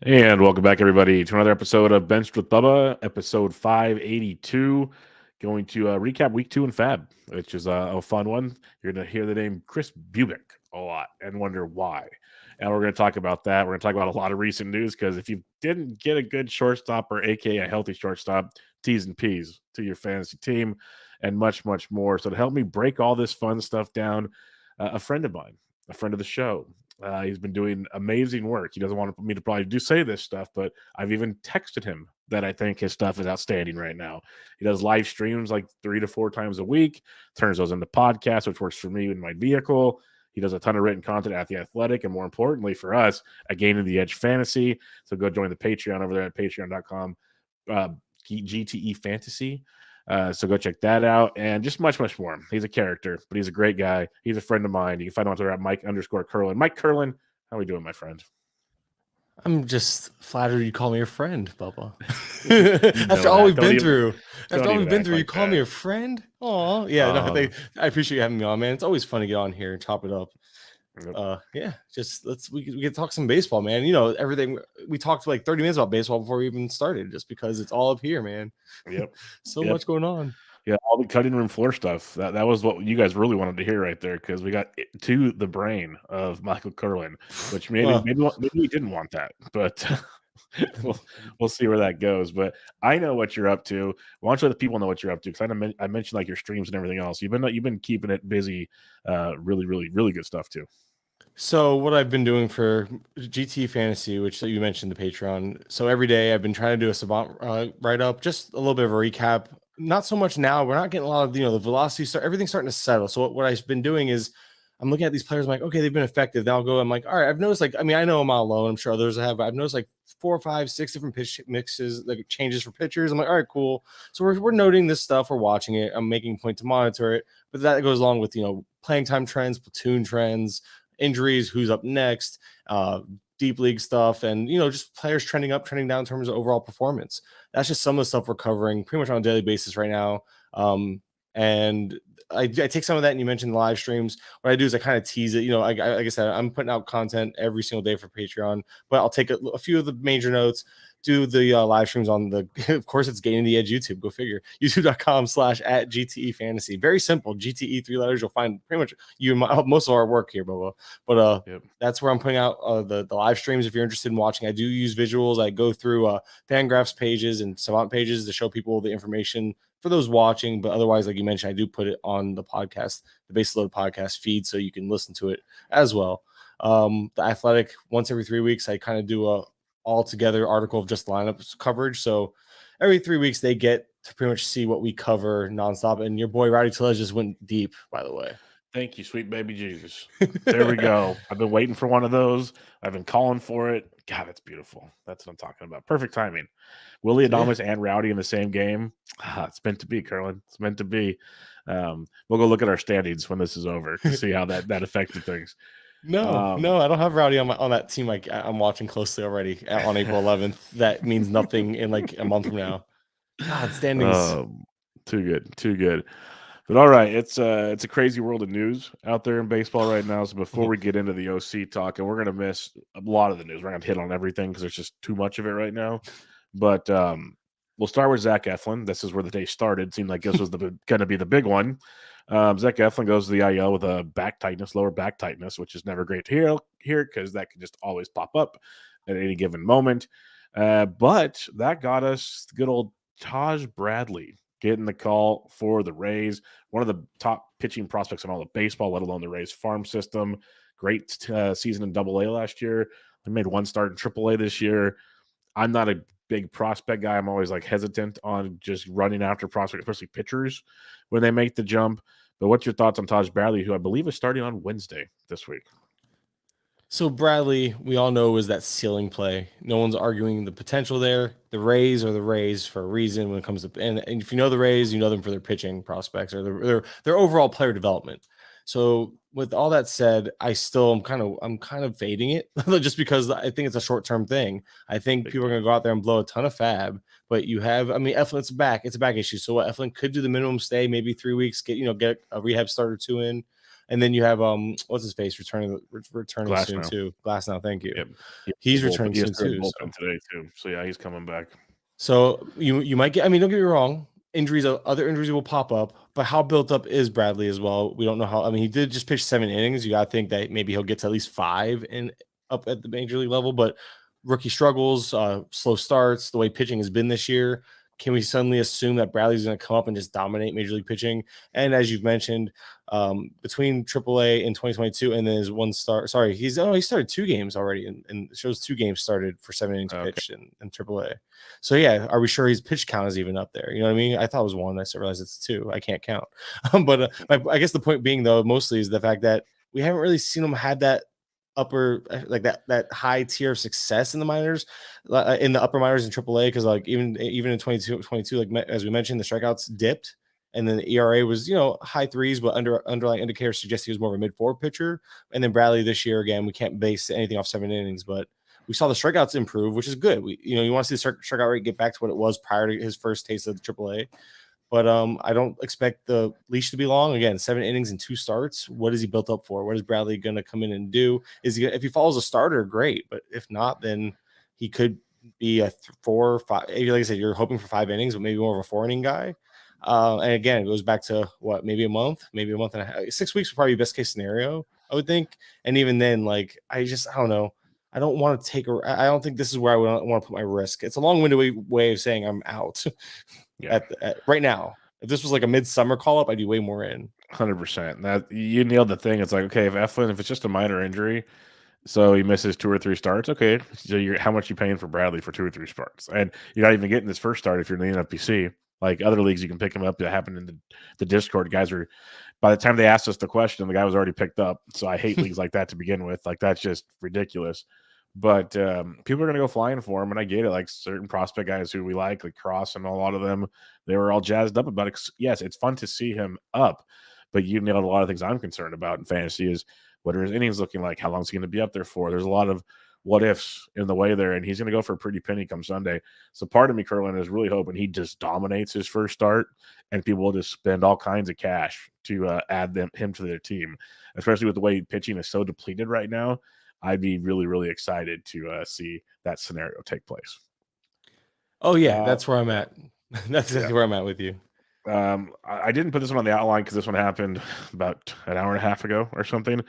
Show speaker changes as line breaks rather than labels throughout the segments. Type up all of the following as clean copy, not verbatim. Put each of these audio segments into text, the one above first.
And welcome back, everybody, to another episode of Benched with Bubba, episode 582. Going to recap week 2 in FAAB, which is a fun one. You're going to hear the name Kris Bubic a lot and wonder why. And we're going to talk about that. We're going to talk about a lot of recent news because if you didn't get a good shortstop or aka a healthy shortstop, T's and P's to your fantasy team and much, much more. So to help me break all this fun stuff down, a friend of mine, a friend of the show, he's been doing amazing work. He doesn't want me to probably say this stuff, but I've even texted him that I think his stuff is outstanding right now. He does live streams like 3 to 4 times a week, turns those into podcasts, which works for me in my vehicle. He does a ton of written content at The Athletic, and more importantly for us, at Gaining the Edge Fantasy. So go join the Patreon over there at patreon.com, GTE Fantasy. So go check that out and just much, much more. He's a character, but he's a great guy. He's a friend of mine. You can find him on Twitter at Mike_Kurland. Mike Kurland, how are we doing, my friend?
I'm just flattered you call me your friend, Bubba. After all we've been through, you call me a friend? Oh, yeah. No, I appreciate you having me on, man. It's always fun to get on here and chop it up. Yeah, just we can talk some baseball, man. You know, everything we talked like 30 minutes about baseball before we even started, just because it's all up here, man.
Yep.
So much going on.
Yeah, all the cutting room floor stuff. That was what you guys really wanted to hear right there, because we got to the brain of Michael Kurland, which maybe we didn't want that, but we'll see where that goes. But I know what you're up to. Why don't you let the people know what you're up to? Because I mentioned like your streams and everything else. You've been keeping it busy. Really, really, really good stuff too.
So what I've been doing for GT Fantasy, which you mentioned, the Patreon. So every day I've been trying to do a Savant write-up, just a little bit of a recap. Not so much now. We're not getting a lot of, the velocity everything's starting to settle. So what I've been doing is I'm looking at these players. I'm like, okay, they've been effective. Then I'll go. I'm like, all right, I've noticed, like, I mean, I know I'm not alone. I'm sure others have, but I've noticed like 4, 5, 6 different pitch mixes, like changes for pitchers. I'm like, all right, cool. So we're noting this stuff. We're watching it. I'm making a point to monitor it. But that goes along with, playing time trends, platoon trends, injuries, who's up next, deep league stuff, and just players trending up, trending down in terms of overall performance. That's just some of the stuff we're covering pretty much on a daily basis right now. And I take some of that, and you mentioned the live streams. What I do is I kind of tease it. Like I said, I'm putting out content every single day for Patreon, but I'll take a few of the major notes, do the live streams on the, of course, it's Gaining the Edge YouTube. Go figure. YouTube.com/@GTE Fantasy. Very simple. GTE, 3 letters. You'll find pretty much most of our work here, Bubba. But that's where I'm putting out the live streams. If you're interested in watching, I do use visuals. I go through Fangraphs pages and Savant pages to show people the information for those watching. But otherwise, like you mentioned, I do put it on the podcast, the Base Load podcast feed, so you can listen to it as well. The Athletic, once every 3 weeks, I kind of do a all together article of just lineup coverage. So every 3 weeks they get to pretty much see what we cover nonstop. And your boy Rowdy Tellez just went deep, by the way.
Thank you, sweet baby Jesus. There we go. I've been waiting for one of those. I've been calling for it. God, that's beautiful. That's what I'm talking about. Perfect timing. Willie Adames and Rowdy in the same game. It's meant to be, Kurland. It's meant to be. We'll go look at our standings when this is over to see how that affected things.
No, I don't have Rowdy on that team. I'm watching closely already on April 11th. That means nothing in like a month from now. God, standings.
Too good. But all right, it's a crazy world of news out there in baseball right now. So before we get into the OC talk, and we're gonna miss a lot of the news, we're gonna hit on everything because there's just too much of it right now. But we'll start with Zach Eflin. This is where the day started. It seemed like this was gonna be the big one. Zach Eflin goes to the IL with a lower back tightness, which is never great to hear because that can just always pop up at any given moment. But that got us good old Taj Bradley getting the call for the Rays, one of the top pitching prospects in all of baseball, let alone the Rays farm system. Great season in Double-A last year. They made one start in Triple-A this year. I'm not a big prospect guy. I'm always like hesitant on just running after prospects, especially pitchers, when they make the jump. But what's your thoughts on Taj Bradley, who I believe is starting on Wednesday this week?
So Bradley, we all know, is that ceiling play. No one's arguing the potential there. The Rays are the Rays for a reason when it comes to, and if you know the Rays, you know them for their pitching prospects or their overall player development. So with all that said, I'm kind of fading it just because I think it's a short-term thing. I think people are going to go out there and blow a ton of FAAB, but Eflin's back. It's a back issue. So what Eflin could do the minimum stay, maybe 3 weeks, get a rehab start or 2 in. And then you have what's his face returning
Glass
soon
now.
too. Glass now, thank you.
Yep.
He's returning soon too.
Bullpen today too. So yeah, he's coming back.
So you might get. I mean, don't get me wrong. Other injuries will pop up, but how built up is Bradley as well? We don't know how. I mean, he did just pitch 7 innings. You got to think that maybe he'll get to at least 5 up at the major league level. But rookie struggles, slow starts, the way pitching has been this year. Can we suddenly assume that Bradley's going to come up and just dominate major league pitching? And as you've mentioned, between AAA in 2022 and then his one start, sorry, he started 2 games already, and it shows 2 games started for 7 innings pitched in AAA. So yeah, are we sure his pitch count is even up there? You know what I mean? I thought it was 1. I realized it's 2. I can't count. But I guess the point being though, mostly is the fact that we haven't really seen him had that upper, like that high tier of success in the minors, in the upper minors in AAA, because like even in 22, like as we mentioned, the strikeouts dipped, and then the ERA was high 3s, but underlying indicators suggest he was more of a mid-4 pitcher. And then Bradley this year, again, we can't base anything off 7 innings, but we saw the strikeouts improve, which is good. You want to see the strikeout rate get back to what it was prior to his first taste of the AAA. But I don't expect the leash to be long. Again, 7 innings and 2 starts. What is he built up for? What is Bradley going to come in and do? If he follows a starter, great. But if not, then he could be a 4 or 5. Like I said, you're hoping for 5 innings, but maybe more of a 4-inning guy. And again, it goes back to maybe a month and a half. 6 weeks would probably be best case scenario, I would think. And even then, like I don't know. I don't want to take I don't think this is where I want to put my risk. It's a long-winded way of saying I'm out. Yeah. Right now, if this was like a midsummer call-up, I'd be way more in.
100%. That you nailed the thing. It's like, okay, if it's just a minor injury, so he misses 2 or 3 starts, okay. So how much you paying for Bradley for 2 or 3 starts? And you're not even getting this first start if you're in the NFBC. Like other leagues, you can pick him up. That happened in the Discord. Guys were, by the time they asked us the question, the guy was already picked up. So I hate leagues like that to begin with. Like that's just ridiculous. But people are going to go flying for him, and I get it. Like certain prospect guys who we like Cross and a lot of them, they were all jazzed up about it. Yes, it's fun to see him up, but you nailed a lot of things I'm concerned about in fantasy is what are his innings looking like? How long is he going to be up there for? There's a lot of what ifs in the way there, and he's going to go for a pretty penny come Sunday. So part of me, Kurland, is really hoping he just dominates his first start, and people will just spend all kinds of cash to add him to their team, especially with the way pitching is so depleted right now. I'd be really, really excited to see that scenario take place.
Oh, yeah, that's where I'm at. That's exactly where I'm at with you.
I didn't put this one on the outline because this one happened about an hour and a half ago or something,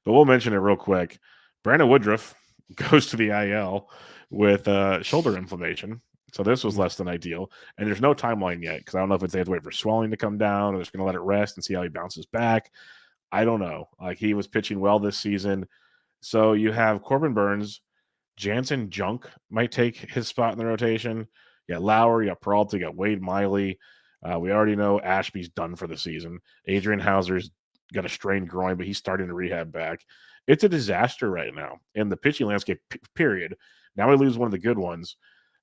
but we'll mention it real quick. Brandon Woodruff goes to the IL with shoulder inflammation. So this was less than ideal. And there's no timeline yet because I don't know if they have to wait for swelling to come down or just going to let it rest and see how he bounces back. I don't know. Like he was pitching well this season. So you have Corbin Burns, Jansen Junk might take his spot in the rotation. You got Lauer, you got Peralta, you got Wade Miley. We already know Ashby's done for the season. Adrian Hauser's got a strained groin, but he's starting to rehab back. It's a disaster right now in the pitching landscape, period. Now we lose one of the good ones.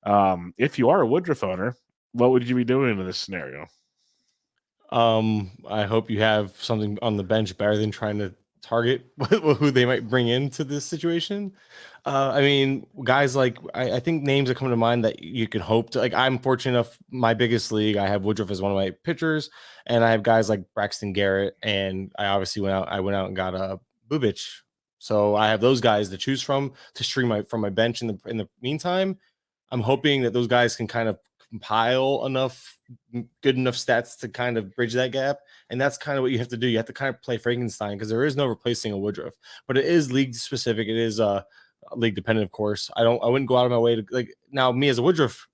If you are a Woodruff owner, what would you be doing in this scenario?
I hope you have something on the bench better than trying to target who they might bring into this situation. I mean, guys like I think names that come to mind that you could hope to. Like I'm fortunate enough, my biggest league, I have Woodruff as one of my pitchers, and I have guys like Braxton Garrett, and I obviously went out and got a Bubic. So I have those guys to choose from to stream from my bench in the meantime. I'm hoping that those guys can kind of compile good enough stats to kind of bridge that gap. And that's kind of what you have to do. You have to kind of play Frankenstein because there is no replacing a Woodruff, but it is league specific. It is league dependent, of course. I wouldn't go out of my way to now me as a Woodruff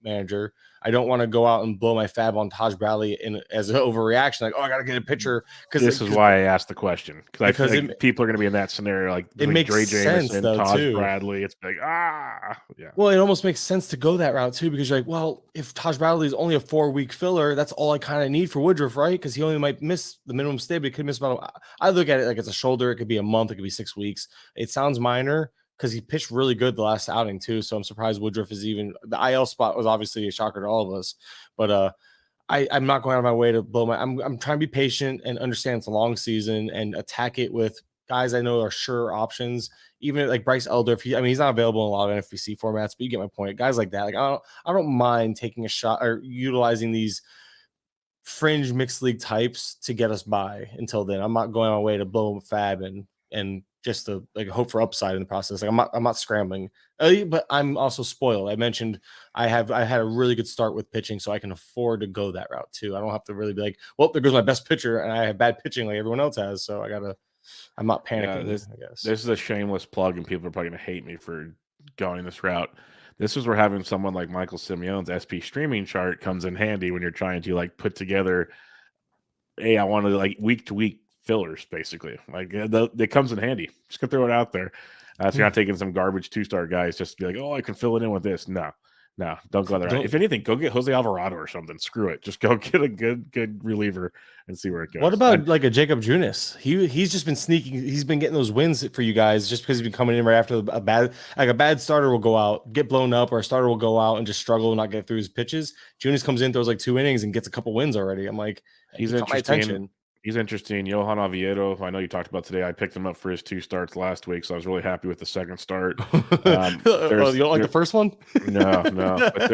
manager. I don't want to go out and blow my FAAB on Taj Bradley as an overreaction. Like, oh, I got to get a pitcher.
This is why I asked the question because I think people are going to be in that scenario. Like
it makes sense though,
Taj
too.
Bradley. It's like yeah.
Well, it almost makes sense to go that route too because you're like, well, if Taj Bradley is only a 4-week filler, that's all I kind of need for Woodruff, right? Because he only might miss the minimum stay, but he could miss about. I look at it like it's a shoulder. It could be a month. It could be 6 weeks. It sounds minor. Because he pitched really good the last outing too, so I'm surprised Woodruff is even the IL spot was obviously a shocker to all of us. But I'm not going out of my way to blow my. I'm trying to be patient and understand it's a long season and attack it with guys I know are sure options. Even like Bryce Elder, he's not available in a lot of NFBC formats, but you get my point. Guys like that, like I don't mind taking a shot or utilizing these fringe mixed league types to get us by until then. I'm not going on my way to blow FAAB and just to like hope for upside in the process. Like I'm not scrambling, but I'm also spoiled. I mentioned I had a really good start with pitching, so I can afford to go that route too. I don't have to really be like, well, there goes my best pitcher, and I have bad pitching like everyone else has. So I'm not panicking. I guess
this is a shameless plug, and people are probably gonna hate me for going this route. This is where having someone like Michael Simeone's SP streaming chart comes in handy when you're trying to like put together. Hey, I want to like week to week fillers, basically. Like it comes in handy. Just gonna throw it out there. So you're not taking some garbage 2-star guys just to be like, oh, I can fill it in with this. No, don't go there. If anything, go get Jose Alvarado or something. Screw it. Just go get a good reliever and see where it goes.
What about like a Jacob Junis? He's just been sneaking. He's been getting those wins for you guys just because he's been coming in right after a bad starter will go out, get blown up, or a starter will go out and just struggle and not get through his pitches. Junis comes in, throws like 2 innings and gets a couple wins already. I'm like,
he's interesting. He's interesting. Johan Oviedo, I know you talked about today. I picked him up for his 2 starts last week, so I was really happy with the second start.
You don't like the first one?
No. But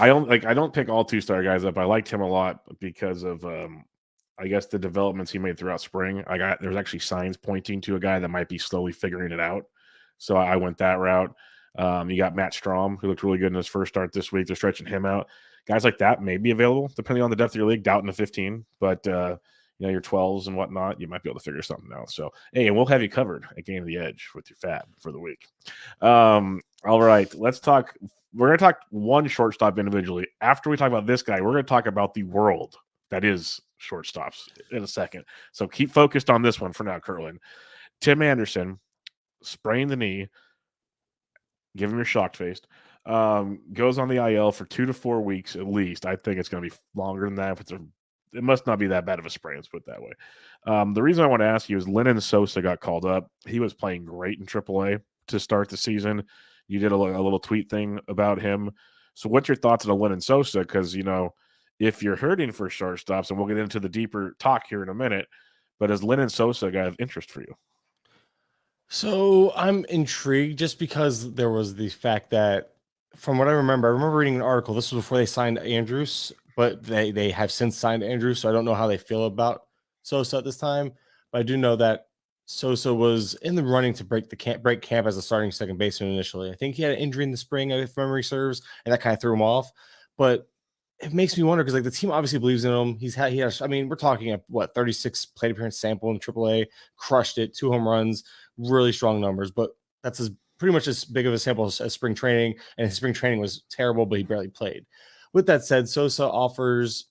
I don't pick all 2-star guys up. I liked him a lot because of I guess the developments he made throughout spring. There's actually signs pointing to a guy that might be slowly figuring it out. So I went that route. You got Matt Strom, who looked really good in his first start this week. They're stretching him out. Guys like that may be available depending on the depth of your league. Doubting the 15, but your 12s and whatnot, you might be able to figure something out. So, hey, and we'll have you covered at Game of the Edge with your FAAB for the week. All right, let's talk. We're going to talk one shortstop individually. After we talk about this guy, we're going to talk about the world that is shortstops in a second. So keep focused on this one for now, Kurland. Tim Anderson sprained the knee. Give him your shocked faced. Goes on the IL for 2 to 4 weeks at least. I think it's going to be longer than that. It must not be that bad of a sprain, let's put it that way. The reason I want to ask you is Lenyn Sosa got called up. He was playing great in AAA to start the season. You did a little tweet thing about him. So what's your thoughts on Lenyn Sosa? Because, if you're hurting for shortstops, and we'll get into the deeper talk here in a minute, but is Lenyn Sosa a guy of interest for you?
So I'm intrigued just because there was the fact that from what I remember reading an article. This was before they signed Andrews, but they have since signed Andrews. So I don't know how they feel about Sosa at this time. But I do know that Sosa was in the running to break camp as a starting second baseman initially. I think he had an injury in the spring, if memory serves, and that kind of threw him off. But it makes me wonder because like the team obviously believes in him. We're talking a 36 plate appearance sample in AAA, crushed it, 2 home runs, really strong numbers. But that's pretty much as big of a sample as spring training, and his spring training was terrible, but he barely played. With that said, Sosa offers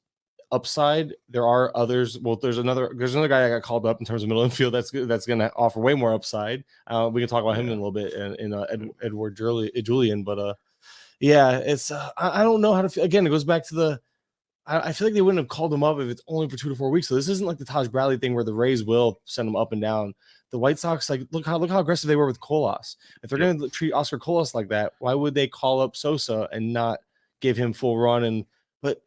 upside. There are others. Well, there's another guy that got called up in terms of middle infield that's going to offer way more upside. We can talk about him in a little bit in Edward Julian, but it's I don't know how to feel. Again, it goes back to I feel like they wouldn't have called him up if it's only for 2 to 4 weeks. So this isn't like the Taj Bradley thing where the Rays will send him up and down. The White Sox, look how aggressive they were with Colas. If they're going to treat Oscar Colas like that, why would they call up Sosa and not give him full run? But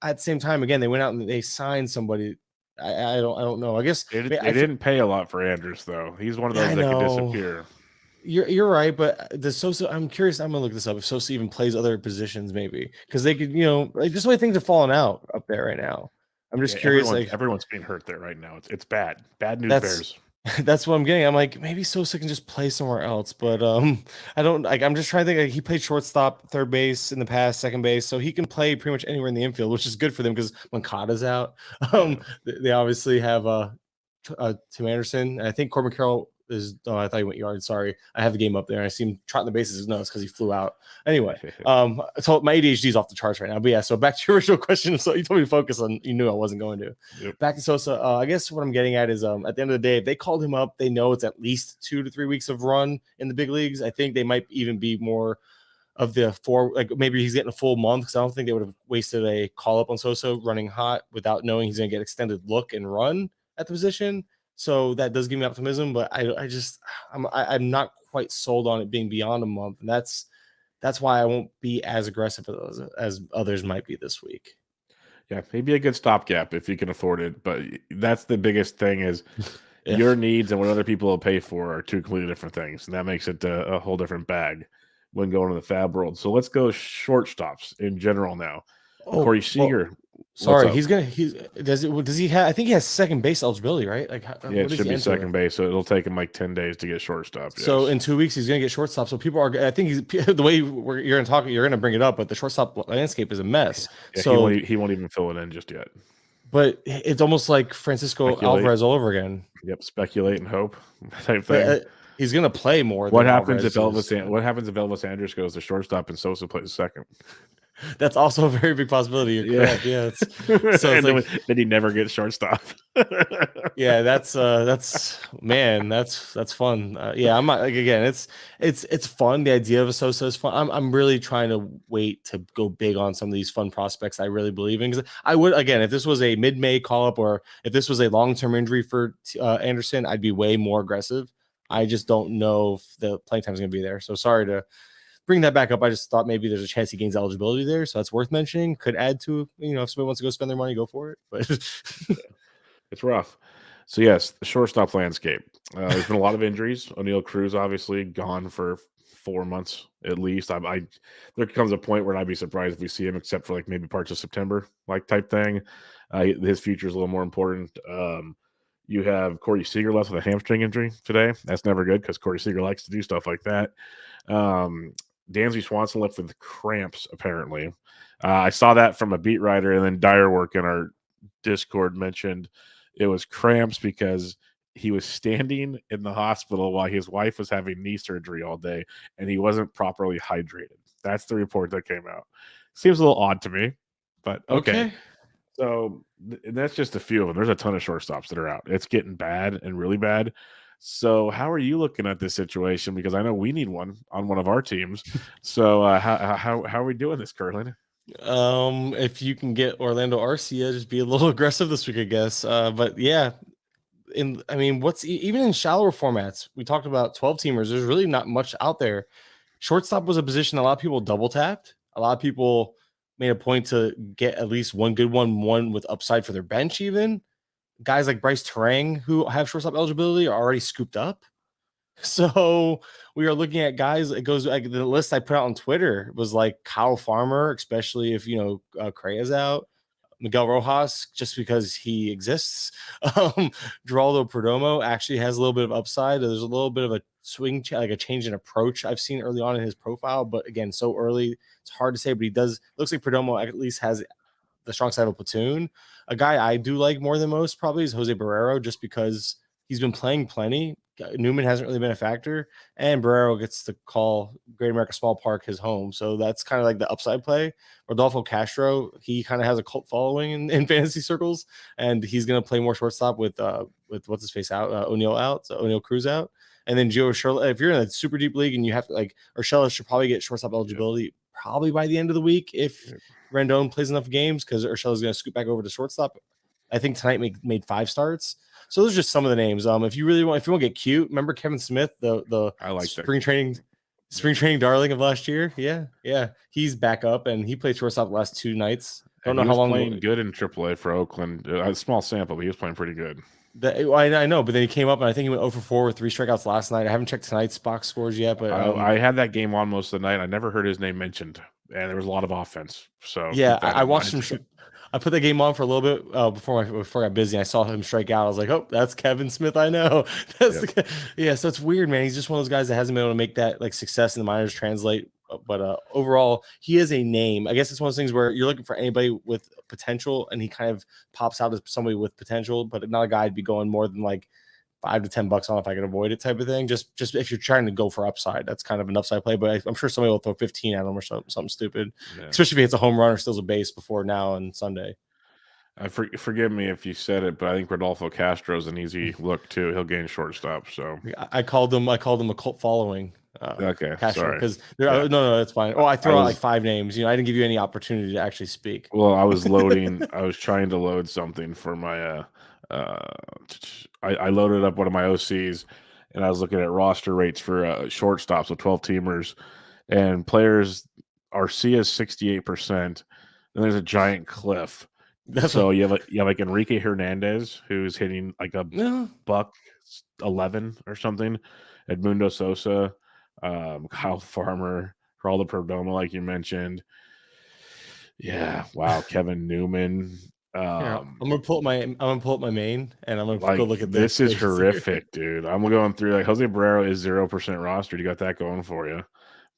at the same time, again, they went out and they signed somebody. I don't know. I guess
they didn't pay a lot for Andrews though. He's one of those that could disappear.
You're right, but the Sosa, I'm curious. I'm gonna look this up. If Sosa even plays other positions, maybe because they could, just the way things are falling out up there right now. I'm just curious.
Everyone's being hurt there right now. It's bad. Bad news bears.
That's what I'm getting. I'm like, maybe Sosa can just play somewhere else, but I don't like. I'm just trying to think. He played shortstop, third base in the past, second base, so he can play pretty much anywhere in the infield, which is good for them because Moncada's out. They obviously have Tim Anderson, and I think Corbin Carroll is. Oh, I thought he went yard. Sorry, I have the game up there. I see him trotting the bases. No, it's because he flew out. Anyway, so my ADHD is off the charts right now. But yeah, so back to your original question. So you told me to focus on. You knew I wasn't going to. Yep. Back to Sosa. I guess what I'm getting at is, at the end of the day, if they called him up, they know it's at least 2 to 3 weeks of run in the big leagues. I think they might even be more of the 4. Like maybe he's getting a full month because I don't think they would have wasted a call up on Sosa running hot without knowing he's going to get extended look and run at the position. So that does give me optimism, but I'm not quite sold on it being beyond a month, and that's why I won't be as aggressive as others might be this week.
Yeah, maybe a good stopgap if you can afford it, but that's the biggest thing is your needs and what other people will pay for are 2 completely different things, and that makes it a whole different bag when going to the FAAB world. So let's go shortstops in general now. Corey Seager
Sorry, does he have? I think he has second base eligibility, right? Like,
Yeah, it should be second base, so it'll take him like 10 days to get shortstop.
So
yes.
in 2 weeks he's gonna get shortstop. So people are. I think he's the way you're gonna talk. You're gonna bring it up, but the shortstop landscape is a mess.
Yeah,
so
he won't even fill it in just yet.
But it's almost like Francisco Alvarez all over again.
Yep, speculate and hope type thing.
He's gonna play more.
What happens if Elvis Andrus goes to shortstop and Sosa plays second?
That's also a very big possibility. You're correct. Yeah.
So then he never gets shortstop.
Yeah, that's man, that's fun. Yeah, I'm not like, again, it's fun. The idea of a Sosa is fun. I'm really trying to wait to go big on some of these fun prospects I really believe in, because I would, again, if this was a mid-May call up or if this was a long-term injury for Anderson, I'd be way more aggressive. I just don't know if the playing time is going to be there. So sorry to bring that back up. I just thought maybe there's a chance he gains eligibility there, so that's worth mentioning. Could add to, if somebody wants to go spend their money, go for it. But
it's rough. So yes, the shortstop landscape. There's been a lot of injuries. O'Neal Cruz obviously gone for 4 months at least. There comes a point where I'd be surprised if we see him, except for like maybe parts of September, like type thing. His future is a little more important. You have Corey Seager left with a hamstring injury today. That's never good because Corey Seager likes to do stuff like that. Dansby Swanson left with cramps, apparently. I saw that from a beat writer, and then Dirework in our Discord mentioned it was cramps because he was standing in the hospital while his wife was having knee surgery all day, and he wasn't properly hydrated. That's the report that came out. Seems a little odd to me, but okay. So that's just a few of them. There's a ton of shortstops that are out. It's getting bad and really bad. So how are you looking at this situation? Because I know we need one on one of our teams. So how are we doing this, Kurland?
If you can get Orlando Arcia, just be a little aggressive this week, I guess. But yeah, what's even in shallower formats? We talked about 12 teamers. There's really not much out there. Shortstop was a position a lot of people double tapped. A lot of people made a point to get at least one good one with upside for their bench. Even guys like Bryce Terang, who have shortstop eligibility, are already scooped up. So we are looking at guys. It goes like the list I put out on Twitter was like Kyle Farmer, especially if Correa's out. Miguel Rojas, just because he exists. Geraldo Perdomo actually has a little bit of upside. There's a little bit of a swing, like a change in approach I've seen early on in his profile, but again, so early, it's hard to say. But looks like Perdomo at least has the strong side of a platoon. A guy I do like more than most probably is Jose Barrero, just because he's been playing plenty. Newman hasn't really been a factor, and Barrero gets to call Great America Small Park his home. So that's kind of like the upside play. Rodolfo Castro, he kind of has a cult following in fantasy circles, and he's going to play more shortstop with what's his face out, O'Neal Cruz out. And then Gio Urshela, if you're in a super deep league and you have to, like, Urshela should probably get shortstop eligibility probably by the end of the week if Rendon plays enough games, because Urshela is going to scoot back over to shortstop. I think tonight made 5 starts. So those are just some of the names. If you want to get cute, remember Kevin Smith, the
I like
spring training darling of last year. Yeah, he's back up and he played shortstop the last 2 nights. Don't know how long.
Playing good in AAA for Oakland. A small sample, but he was playing pretty good.
I know, but then he came up and I think he went 0 for 4 with 3 strikeouts last night. I haven't checked tonight's box scores yet, but
I had that game on most of the night. I never heard his name mentioned, and there was a lot of offense. So
yeah, I watched him. I put that game on for a little bit before I got busy. I saw him strike out. I was like, oh, that's Kevin Smith. I know. Yeah, so it's weird, man. He's just one of those guys that hasn't been able to make that like success in the minors translate. But overall, he is a name. I guess it's one of those things where you're looking for anybody with potential, and he kind of pops out as somebody with potential, but not a guy I'd be going more than like $5 to $10 on if I can avoid it type of thing. Just if you're trying to go for upside, that's kind of an upside play. But I'm sure somebody will throw 15 at him or something stupid, especially if he hits a home run or steals a base before now and Sunday.
Forgive me if you said it, but I think Rodolfo Castro's an easy look too. He'll gain shortstop. So
I called him a cult following.
Okay,
Castro,
sorry.
Because no, that's fine. Oh, I throw out like 5 names. I didn't give you any opportunity to actually speak.
Well, I was loading. I was trying to load something for my. I loaded up one of my OCs, and I was looking at roster rates for shortstops with 12 teamers, and players. Arcia's 68%. Then there's a giant cliff. So you have like Enrique Hernandez, who's hitting like a $111 or something. Edmundo Sosa, Kyle Farmer, Geraldo Perdomo, like you mentioned. Yeah. Wow. Kevin Newman.
Here, I'm gonna pull up my main, and I'm gonna go
Like
look at the
this is
explanations here.
horrific, dude. I'm going through like Jose Barrero is 0% rostered. You got that going for you.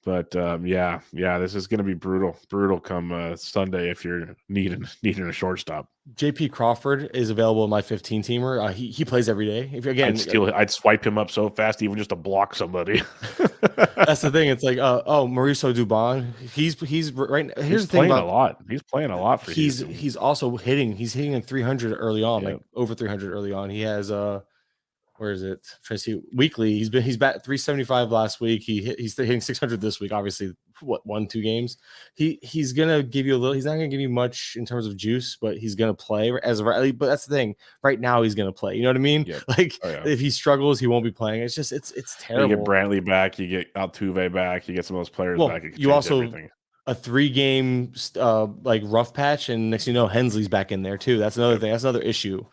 But yeah, this is going to be brutal come Sunday if you're needing a shortstop.
JP Crawford is available in my 15 teamer. He plays every day. If again,
I'd swipe him up so fast, even just to block somebody.
that's the thing. It's like, Mauricio Dubon. He's right. Here's the thing about
a lot. He's playing a lot for Houston.
He's also hitting. He's hitting like 300 early on,
Yep.
like over 300 early on. He has where is it? Trying to see weekly. He's bat 375 last week. He's hitting 600 this week. Obviously, what 1-2 games. He's gonna give you a little. He's not gonna give you much in terms of juice, but he's gonna play as of right. But that's the thing. Right now, he's gonna play. You know what I mean?
Yep.
Like if he struggles, he won't be playing. It's just it's terrible.
You get Brantley back. You get Altuve back. You get some of those players back.
You also everything. A 3-game like rough patch, and next you know Hensley's back in there too. That's another thing. That's another issue.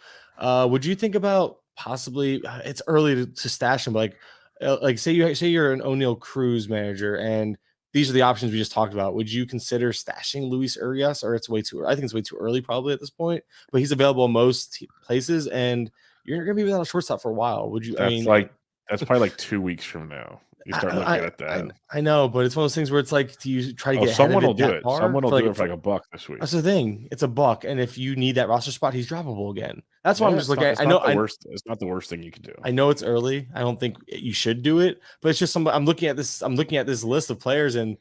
Would you think about possibly? It's early to stash him, but like say you're an O'Neill Cruz manager, and these are the options we just talked about. Would you consider stashing Luis Urias, or it's way too? I think it's way too early probably at this point. But he's available in most places, and you're gonna be without a shortstop for a while. Would you?
That's probably like 2 weeks from now. You start looking at that.
I know, but it's one of those things where it's like, do you try to get
someone will do it?
Far?
Someone will do it for like $1 this week.
That's the thing. It's $1, and if you need that roster spot, he's droppable again. That's why I'm just looking at.
I know it's not the worst thing you can do.
I know it's early. I don't think you should do it, but it's just I'm looking at this. I'm looking at this list of players, and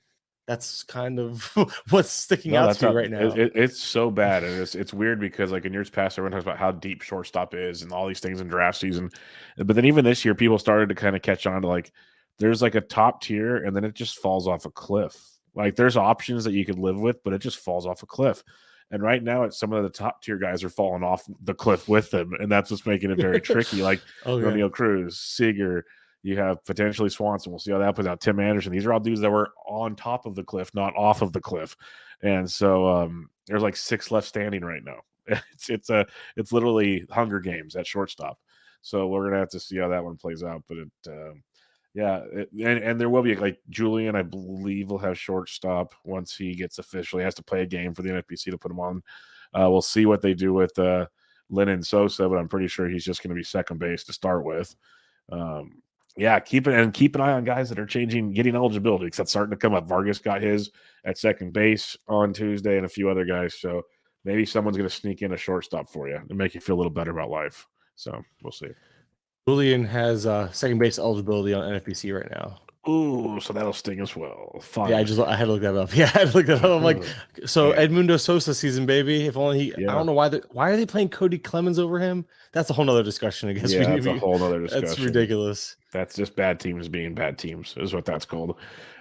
that's kind of what's sticking out to me right now.
It's so bad, and it's weird because like in years past, everyone talks about how deep shortstop is and all these things in draft season, but then even this year, people started to kind of catch on to like. There's like a top tier, and then it just falls off a cliff. Like there's options that you could live with, but it just falls off a cliff. And right now, some of the top tier guys are falling off the cliff with them, and that's what's making it very tricky. Like O'Neill Cruz, Seager, you have potentially Swanson. We'll see how that plays out. Tim Anderson. These are all dudes that were on top of the cliff, not off of the cliff. And so there's like 6 left standing right now. It's literally Hunger Games at shortstop. So we're gonna have to see how that one plays out, but and there will be like Julian, I believe, will have shortstop once he gets officially. He has to play a game for the NFBC to put him on. We'll see what they do with Lennon Sosa, but I'm pretty sure he's just going to be second base to start with. Keep an eye on guys that are getting eligibility because that's starting to come up. Vargas got his at second base on Tuesday, and a few other guys. So maybe someone's going to sneak in a shortstop for you and make you feel a little better about life. So we'll see.
Julian has second base eligibility on NFBC right now.
Ooh, so that'll sting as well. Fun.
Yeah, I had to look that up. Yeah, I had to look that up. I'm like, so Edmundo Sosa season, baby. If only he. I don't know why are they playing Cody Clemens over him? That's a whole nother discussion. I guess.
Yeah, that's a whole nother discussion.
That's ridiculous.
That's just bad teams being bad teams is what that's called.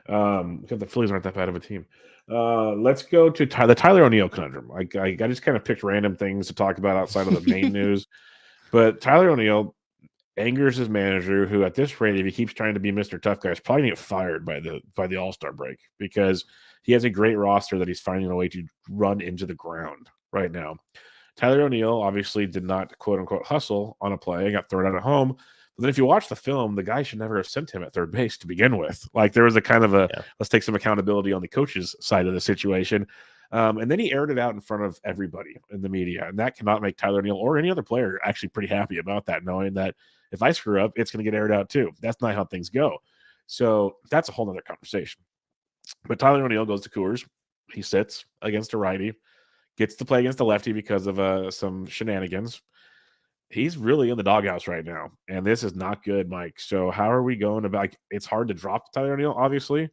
Because the Phillies aren't that bad of a team. Let's go to the Tyler O'Neill conundrum. I just kind of picked random things to talk about outside of the main news, but Tyler O'Neill angers his manager, who at this rate, if he keeps trying to be Mr. Tough Guy, is probably going to get fired by the All-Star break because he has a great roster that he's finding a way to run into the ground right now. Tyler O'Neill obviously did not quote-unquote hustle on a play and got thrown out at home. But then if you watch the film, the guy should never have sent him at third base to begin with. Like there was a kind of let's take some accountability on the coach's side of the situation. And then he aired it out in front of everybody in the media. And that cannot make Tyler O'Neill or any other player actually pretty happy about that, knowing that if I screw up, it's going to get aired out too. That's not how things go. So that's a whole nother conversation. But Tyler O'Neill goes to Coors. He sits against a righty, gets to play against a lefty because of some shenanigans. He's really in the doghouse right now. And this is not good, Mike. So how are we going about it's hard to drop Tyler O'Neill, obviously,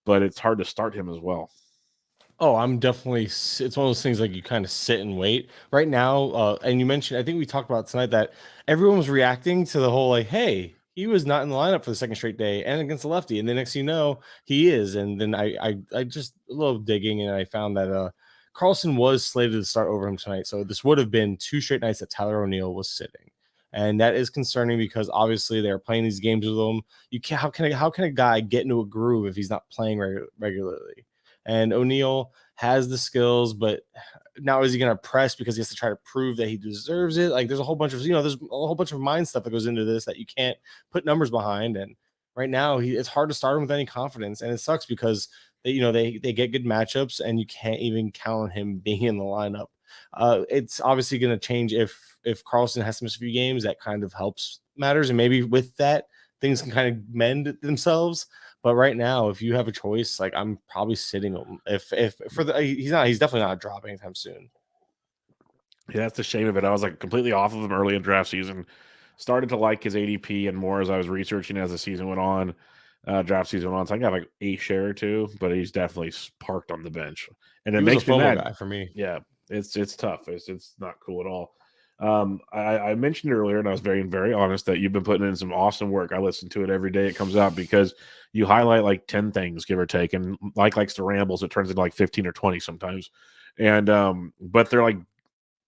but it's hard to start him as well.
Oh, I'm definitely. It's one of those things like you kind of sit and wait right now. And you mentioned, I think we talked about tonight that everyone was reacting to the whole like, hey, he was not in the lineup for the second straight day and against the lefty, and then next you know he is. And then I just a little digging and I found that Carlson was slated to start over him tonight, so this would have been 2 straight nights that Tyler O'Neill was sitting. And that is concerning because obviously they're playing these games with him. You can't. How can a guy get into a groove if he's not playing regularly? And O'Neill has the skills, but now is he going to press because he has to try to prove that he deserves it? Like there's a whole bunch of, there's a whole bunch of mind stuff that goes into this that you can't put numbers behind. And right now it's hard to start him with any confidence. And it sucks because they get good matchups, and you can't even count on him being in the lineup. It's obviously going to change if Carlson has to miss a few games. That kind of helps matters, and maybe with that things can kind of mend themselves. But right now, if you have a choice, like I'm probably sitting him. If he's definitely not dropping anytime soon.
Yeah, that's the shame of it. I was like completely off of him early in draft season. Started to like his ADP and more as I was researching as the season went on. Draft season went on. So I got like a share or two, but he's definitely parked on the bench, and it
He was
makes
a
me
FOMO
mad.
guy for me.
Yeah, it's tough. It's not cool at all. I mentioned earlier, and I was very, very honest that you've been putting in some awesome work. I listen to it every day it comes out because you highlight like 10 things, give or take, and Mike likes to ramble, so it turns into like 15 or 20 sometimes. And but they're like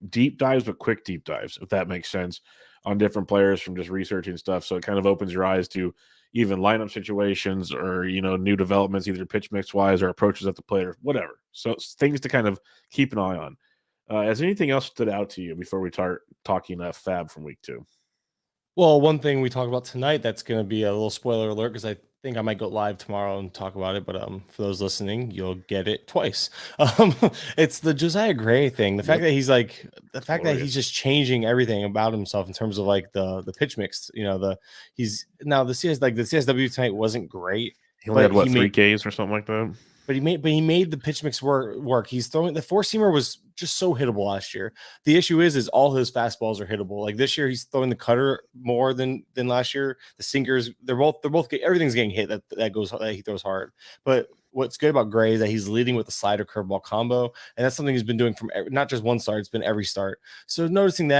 deep dives, but quick deep dives, if that makes sense, on different players from just researching stuff. So it kind of opens your eyes to even lineup situations or new developments, either pitch mix wise or approaches at the plate or whatever. So things to kind of keep an eye on. Has anything else stood out to you before we start talking FAAB from week 2?
Well, one thing we talk about tonight that's going to be a little spoiler alert because I think I might go live tomorrow and talk about it. But for those listening, you'll get it twice. It's the Josiah Gray thing. The fact that he's like that he's just changing everything about himself in terms of like the pitch mix. The CSW tonight wasn't great.
He only had 3 Ks or something like that.
But he made the pitch mix work. He's throwing the 4-seamer was just so hittable last year. The issue is all his fastballs are hittable. Like this year, he's throwing the cutter more than last year. The sinkers, they're both everything's getting hit that he throws hard. But what's good about Gray is that he's leading with the slider curveball combo, and that's something he's been doing from not just one start. It's been every start. So noticing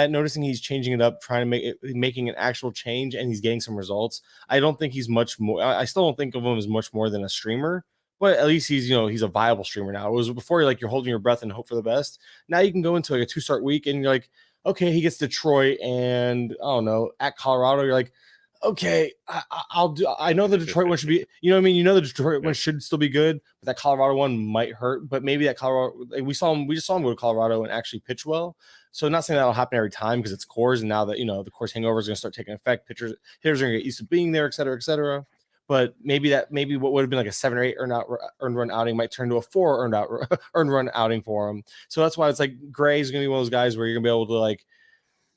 he's changing it up, trying to making an actual change, and he's getting some results. I don't think he's much more. I still don't think of him as much more than a streamer. But at least he's a viable streamer now. It was before you're holding your breath and hope for the best. Now you can go into like a 2-start week and you're like, okay, he gets Detroit and I don't know, at Colorado. You're like, okay, I'll do. I know the Detroit one should be, the Detroit one should still be good, but that Colorado one might hurt. But maybe that Colorado, we just saw him go to Colorado and actually pitch well. So not saying that'll happen every time because it's cores, and now that the cores hangover is going to start taking effect, hitters are going to get used to being there, et cetera, et cetera. But maybe what would have been like a 7 or 8 earned run outing might turn to a 4 earned run outing for him. So that's why it's like Gray is going to be one of those guys where you're going to be able to like,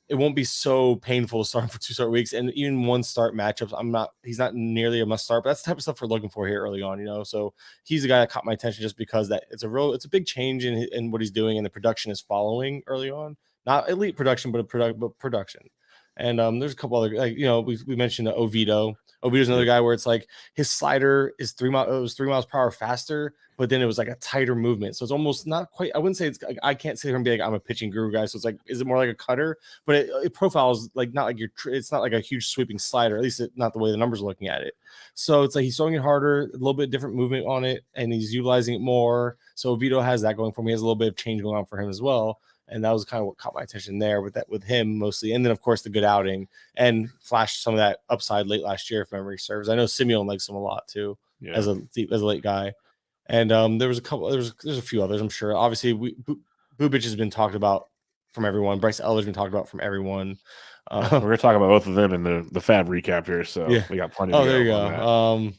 it won't be so painful to start for 2-start weeks, and even 1-start matchups. He's not nearly a must start, but that's the type of stuff we're looking for here early on. So he's the guy that caught my attention just because that it's a big change in what he's doing, and the production is following early on. Not elite production, but production. And there's a couple other, we mentioned Oviedo. Oviedo's another guy where it's like his slider is 3 miles per hour faster, but then it was like a tighter movement. So it's almost not quite, I wouldn't say it's, I can't sit here and be like, I'm a pitching guru guy. So it's like, is it more like a cutter? But it profiles like, not like it's not like a huge sweeping slider, at least not the way the numbers are looking at it. So it's like he's throwing it harder, a little bit different movement on it, and he's utilizing it more. So Oviedo has that going for him. He has a little bit of change going on for him as well. And that was kind of what caught my attention there with him mostly. And then, of course, the good outing and flashed some of that upside late last year, if memory serves. I know Simeon likes him a lot, too, as a late guy. And there's a few others, I'm sure. Obviously, Bubic has been talked about from everyone. Bryce Elder's been talked about from everyone.
We're going to talk about both of them in the FAAB recap here. So we got plenty to go.
Oh, there you go.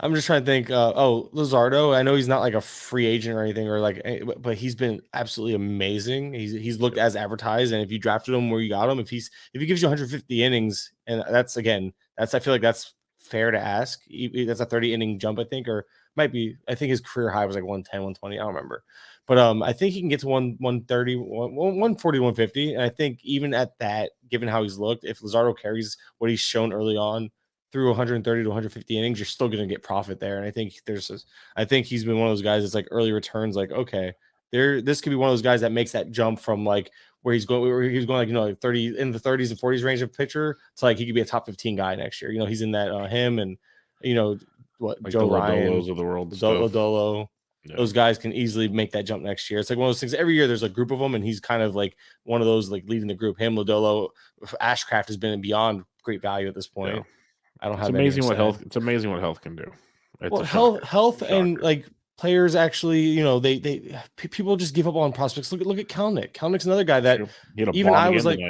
I'm just trying to think. Luzardo. I know he's not like a free agent or anything, or like, but he's been absolutely amazing. He's looked as advertised, and if you drafted him where you got him, if he gives you 150 innings, and I feel like that's fair to ask. That's a 30-inning jump, I think, or might be. I think his career high was like 110, 120. I don't remember, but I think he can get to 130, 140, 150, and I think even at that, given how he's looked, if Luzardo carries what he's shown early on through 130 to 150 innings, you're still going to get profit there. And I think I think he's been one of those guys that's like early returns, like, okay, this could be one of those guys that makes that jump from like where he's going like, like 30 in the 30s and 40s range of pitcher to like he could be a top 15 guy next year. He's in that him and like Joe Ryan
of the world,
Lodolo. Yeah. Those guys can easily make that jump next year. It's like one of those things. Every year there's a group of them, and he's kind of like one of those like leading the group. Him, Lodolo, Ashcraft has been beyond great value at this point. Yeah. I don't have.
It's amazing what health. It's amazing what health can do.
Health, and like players actually, they people just give up on prospects. Look at Kalnick. Kalnick's another guy that even I was like,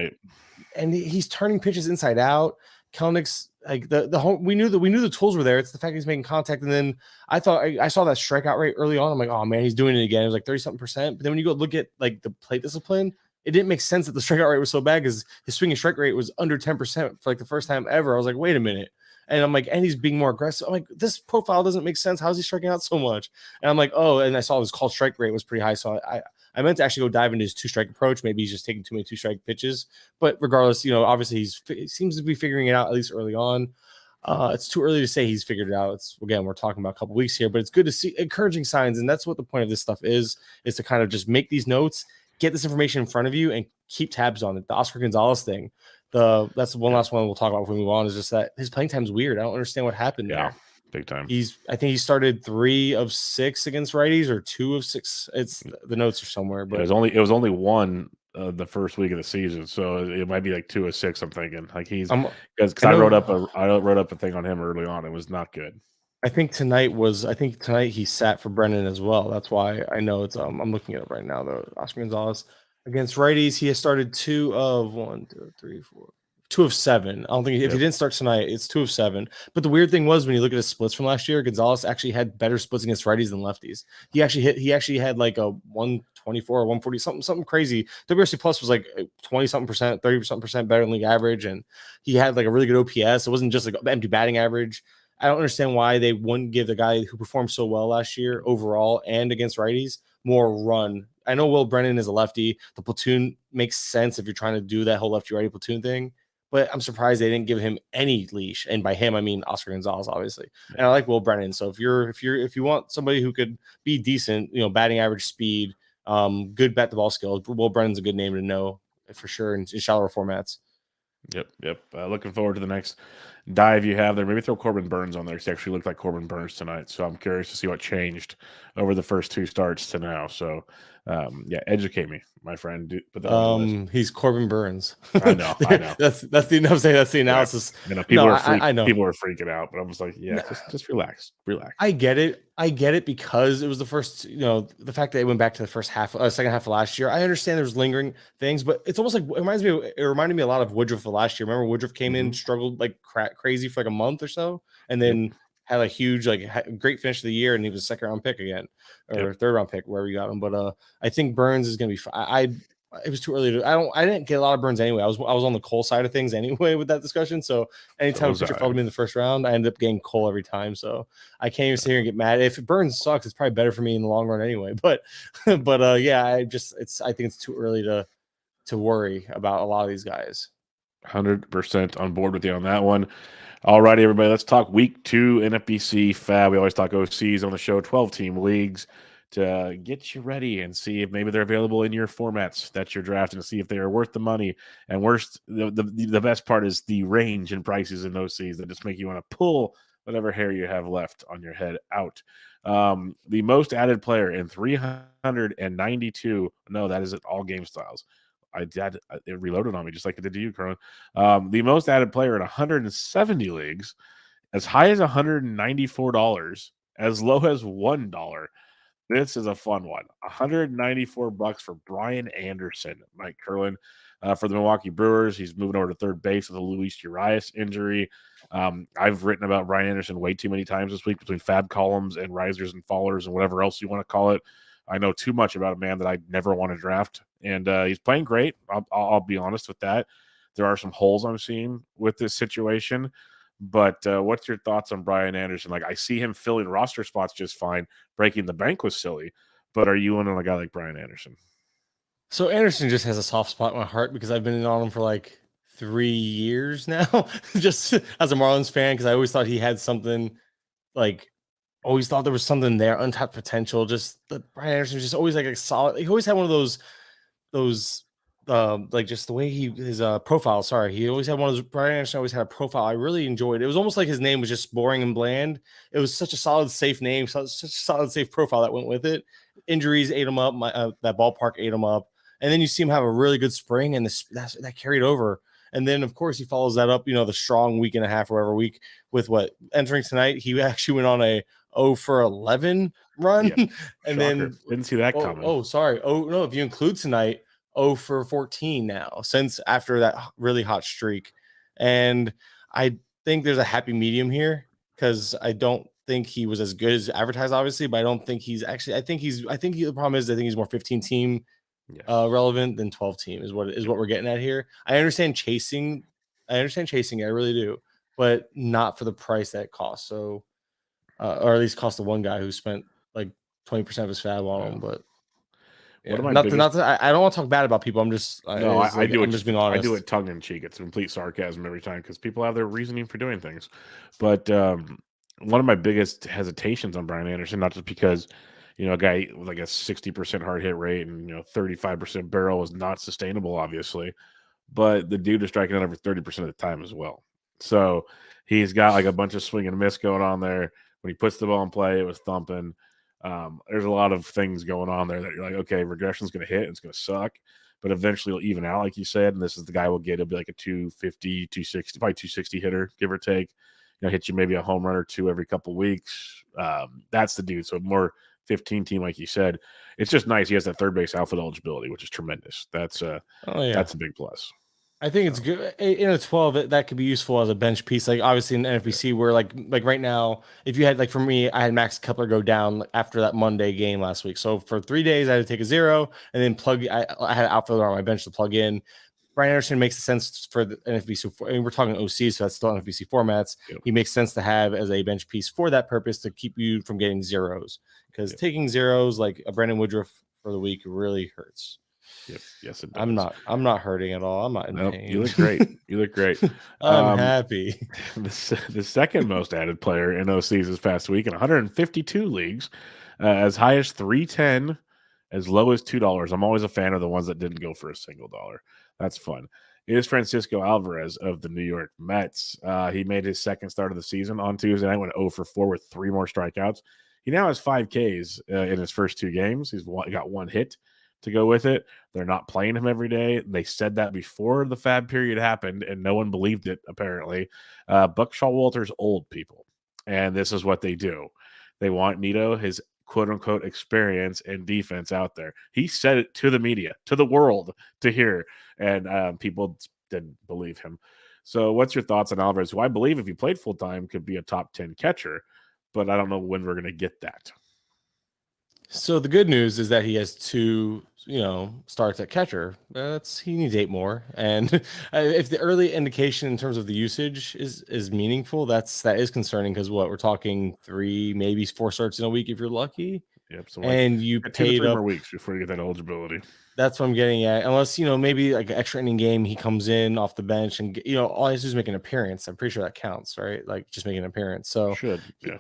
and he's turning pitches inside out. Kelnick's like the whole we knew the tools were there. It's the fact he's making contact. And then I thought I saw that strikeout rate early on. I'm like, oh man, he's doing it again. It was like 30-something%. But then when you go look at like the plate discipline, it didn't make sense that the strikeout rate was so bad because his swinging strike rate was under 10% for like the first time ever. I was like, wait a minute. And I'm like, and he's being more aggressive. I'm like, this profile doesn't make sense. How's he striking out so much? And I'm like, oh, and I saw his called strike rate was pretty high. So I meant to actually go dive into his 2-strike approach. Maybe he's just taking too many 2-strike pitches. But regardless, obviously he seems to be figuring it out, at least early on. It's too early to say he's figured it out. We're talking about a couple weeks here, but it's good to see encouraging signs. And that's what the point of this stuff is to kind of just make these notes, get this information in front of you, and keep tabs on it. The Oscar Gonzalez thing. That's one last one we'll talk about before we move on, is just that his playing time's weird. I don't understand what happened there.
Big time.
I think he started 3 of 6 against righties, or 2 of 6. It's the notes are somewhere, but
it was only 1 the first week of the season, so it might be like 2 of 6. I'm thinking like because I wrote up a thing on him early on. It was not good.
I think tonight he sat for Brennan as well. That's why I know it's I'm looking at it right now though. Oscar Gonzalez against righties, he has started 2 of 7. I don't think if he didn't start tonight, it's 2 of 7. But the weird thing was when you look at his splits from last year, Gonzalez actually had better splits against righties than lefties. He actually had like a 124 or 140, something crazy. WRC plus was like 20-something%, 30% better than league average, and he had like a really good OPS. It wasn't just like empty batting average. I don't understand why they wouldn't give the guy who performed so well last year overall and against righties more run. I know Will Brennan is a lefty. The platoon makes sense if you're trying to do that whole lefty-righty platoon thing. But I'm surprised they didn't give him any leash. And by him, I mean Oscar Gonzalez, obviously. And I like Will Brennan. So if you want somebody who could be decent, batting average, speed, good bat the ball skills, Will Brennan's a good name to know for sure in shallower formats.
Yep. Looking forward to the next dive you have there. Maybe throw Corbin Burns on there. He actually looked like Corbin Burns tonight. So I'm curious to see what changed over the first 2 starts to now. So educate me, my friend.
He's Corbin Burns.
I know.
that's the analysis.
Yeah. People are freaking out, but I was like, just relax.
I get it because it was the first, the fact that it went back to the second half of last year. I understand there's lingering things, but it's almost like it reminded me a lot of Woodruff of last year. Remember Woodruff came in, struggled like crazy for like a month or so, and then had a huge, great finish of the year, and he was a 2nd-round pick again, or 3rd-round pick, wherever you got him. But I think Burns is going to be. It was too early to. I didn't get a lot of Burns anyway. I was on the Cole side of things anyway with that discussion. So anytime a pitcher fell to me in the first round, I ended up getting Cole every time. So I can't even sit here and get mad. If Burns sucks, it's probably better for me in the long run anyway. But I think it's too early to worry about a lot of these guys.
100% on board with you on that one. All righty, everybody. Let's talk week 2 NFBC FAAB. We always talk OCs on the show, 12-team leagues, to get you ready and see if maybe they're available in your formats that you're drafting, to see if they are worth the money. And the best part is the range and prices in those OCs that just make you want to pull whatever hair you have left on your head out. The most added player in 392. No, that isn't all game styles. It reloaded on me just like it did to you, Kurland. The most added player in 170 leagues, as high as $194, as low as $1. This is a fun one. $194 for Brian Anderson, Mike Kurland. For the Milwaukee Brewers, he's moving over to third base with a Luis Urias injury. I've written about Brian Anderson way too many times this week between FAAB columns and risers and fallers and whatever else you want to call it. I know too much about a man that I never want to draft, and he's playing great. I'll be honest with that. There are some holes I'm seeing with this situation, but what's your thoughts on Brian Anderson? Like, I see him filling roster spots just fine. Breaking the bank was silly, but are you in on a guy like Brian Anderson?
So Anderson just has a soft spot in my heart because I've been in on him for like 3 years now, just as a Marlins fan, because I always thought he had something, always thought there was something there, untapped potential. Just that Brian Anderson was just always like a solid. He always had one of those just the way his profile. Sorry, he always had one of those. Brian Anderson always had a profile I really enjoyed. It was almost like his name was just boring and bland. It was such a solid, safe name, such a solid, safe profile that went with it. Injuries ate him up. That ballpark ate him up. And then you see him have a really good spring, and that carried over. And then, of course, he follows that up, the strong week and a half or whatever week with what entering tonight. He actually went on a 0 for 11 run.
Yep.
And then
didn't see that coming.
Oh, sorry. Oh, no, if you include tonight, 0 for 14 now since after that really hot streak. And I think there's a happy medium here because I don't think he was as good as advertised, obviously, but I don't think he's actually. The problem is I think he's more 15 team relevant than 12 team is what we're getting at here. I understand chasing. I really do, but not for the price that it costs. So, or at least cost the one guy who spent like 20% of his FAAB on him. But yeah, I don't want to talk bad about people. I'm just
I do.
I'm just being honest.
I do it tongue in cheek. It's complete sarcasm every time because people have their reasoning for doing things. But one of my biggest hesitations on Brian Anderson, not just because a guy with like a 60% hard hit rate and 35% barrel is not sustainable, obviously, but the dude is striking out over 30% of the time as well. So he's got like a bunch of swing and miss going on there. When he puts the ball in play, it was thumping. There's a lot of things going on there that you're like, okay, regression's going to hit. It's going to suck, but eventually it'll even out, like you said. And this is the guy we'll get. It'll be like a 250, 260, probably 260 hitter, give or take. Hit you maybe a home run or two every couple of weeks. That's the dude. So more 15 team, like you said. It's just nice. He has that third base outfield eligibility, which is tremendous. That's a big plus.
I think it's good in a 12 that could be useful as a bench piece. Like obviously in NFBC, where like right now, if you had like for me, I had Max Kepler go down after that Monday game last week. So for 3 days, I had to take a 0 and then I had an outfielder on my bench to plug in. Brian Anderson makes sense for the NFBC. I mean, we're talking OC, so that's still NFBC formats. Yep. He makes sense to have as a bench piece for that purpose to keep you from getting zeros because taking zeros like a Brandon Woodruff for the week really hurts.
Yep. Yes, it
does. I'm not hurting at all. I'm not in pain.
You look great. You look great.
I'm happy.
The second most added player in OCs this past week in 152 leagues, as high as 310, as low as $2. I'm always a fan of the ones that didn't go for a single dollar. That's fun. It is Francisco Alvarez of the New York Mets. He made his second start of the season on Tuesday night, went 0 for 4 with 3 more strikeouts. He now has 5 Ks in his first 2 games. He's got 1 hit to go with it. They're not playing him every day. They said that before the FAAB period happened, and no one believed it, apparently. Buck Showalter's old people, and this is what they do. They want Nito, his quote-unquote experience and defense out there. He said it to the media, to the world, to hear, and people didn't believe him. So what's your thoughts on Alvarez, who I believe if he played full-time could be a top 10 catcher, but I don't know when we're going to get that.
So the good news is that he has 2, starts at catcher. He needs 8 more. And if the early indication in terms of the usage is meaningful, that is concerning because we're talking 3, maybe 4 starts in a week if you're lucky.
Yep. So
and you paid
2 to 3
up
more weeks before you get that eligibility.
That's what I'm getting at. Unless, maybe like an extra inning game, he comes in off the bench and, all he has to do is make an appearance. I'm pretty sure that counts, right? Like just making an appearance. So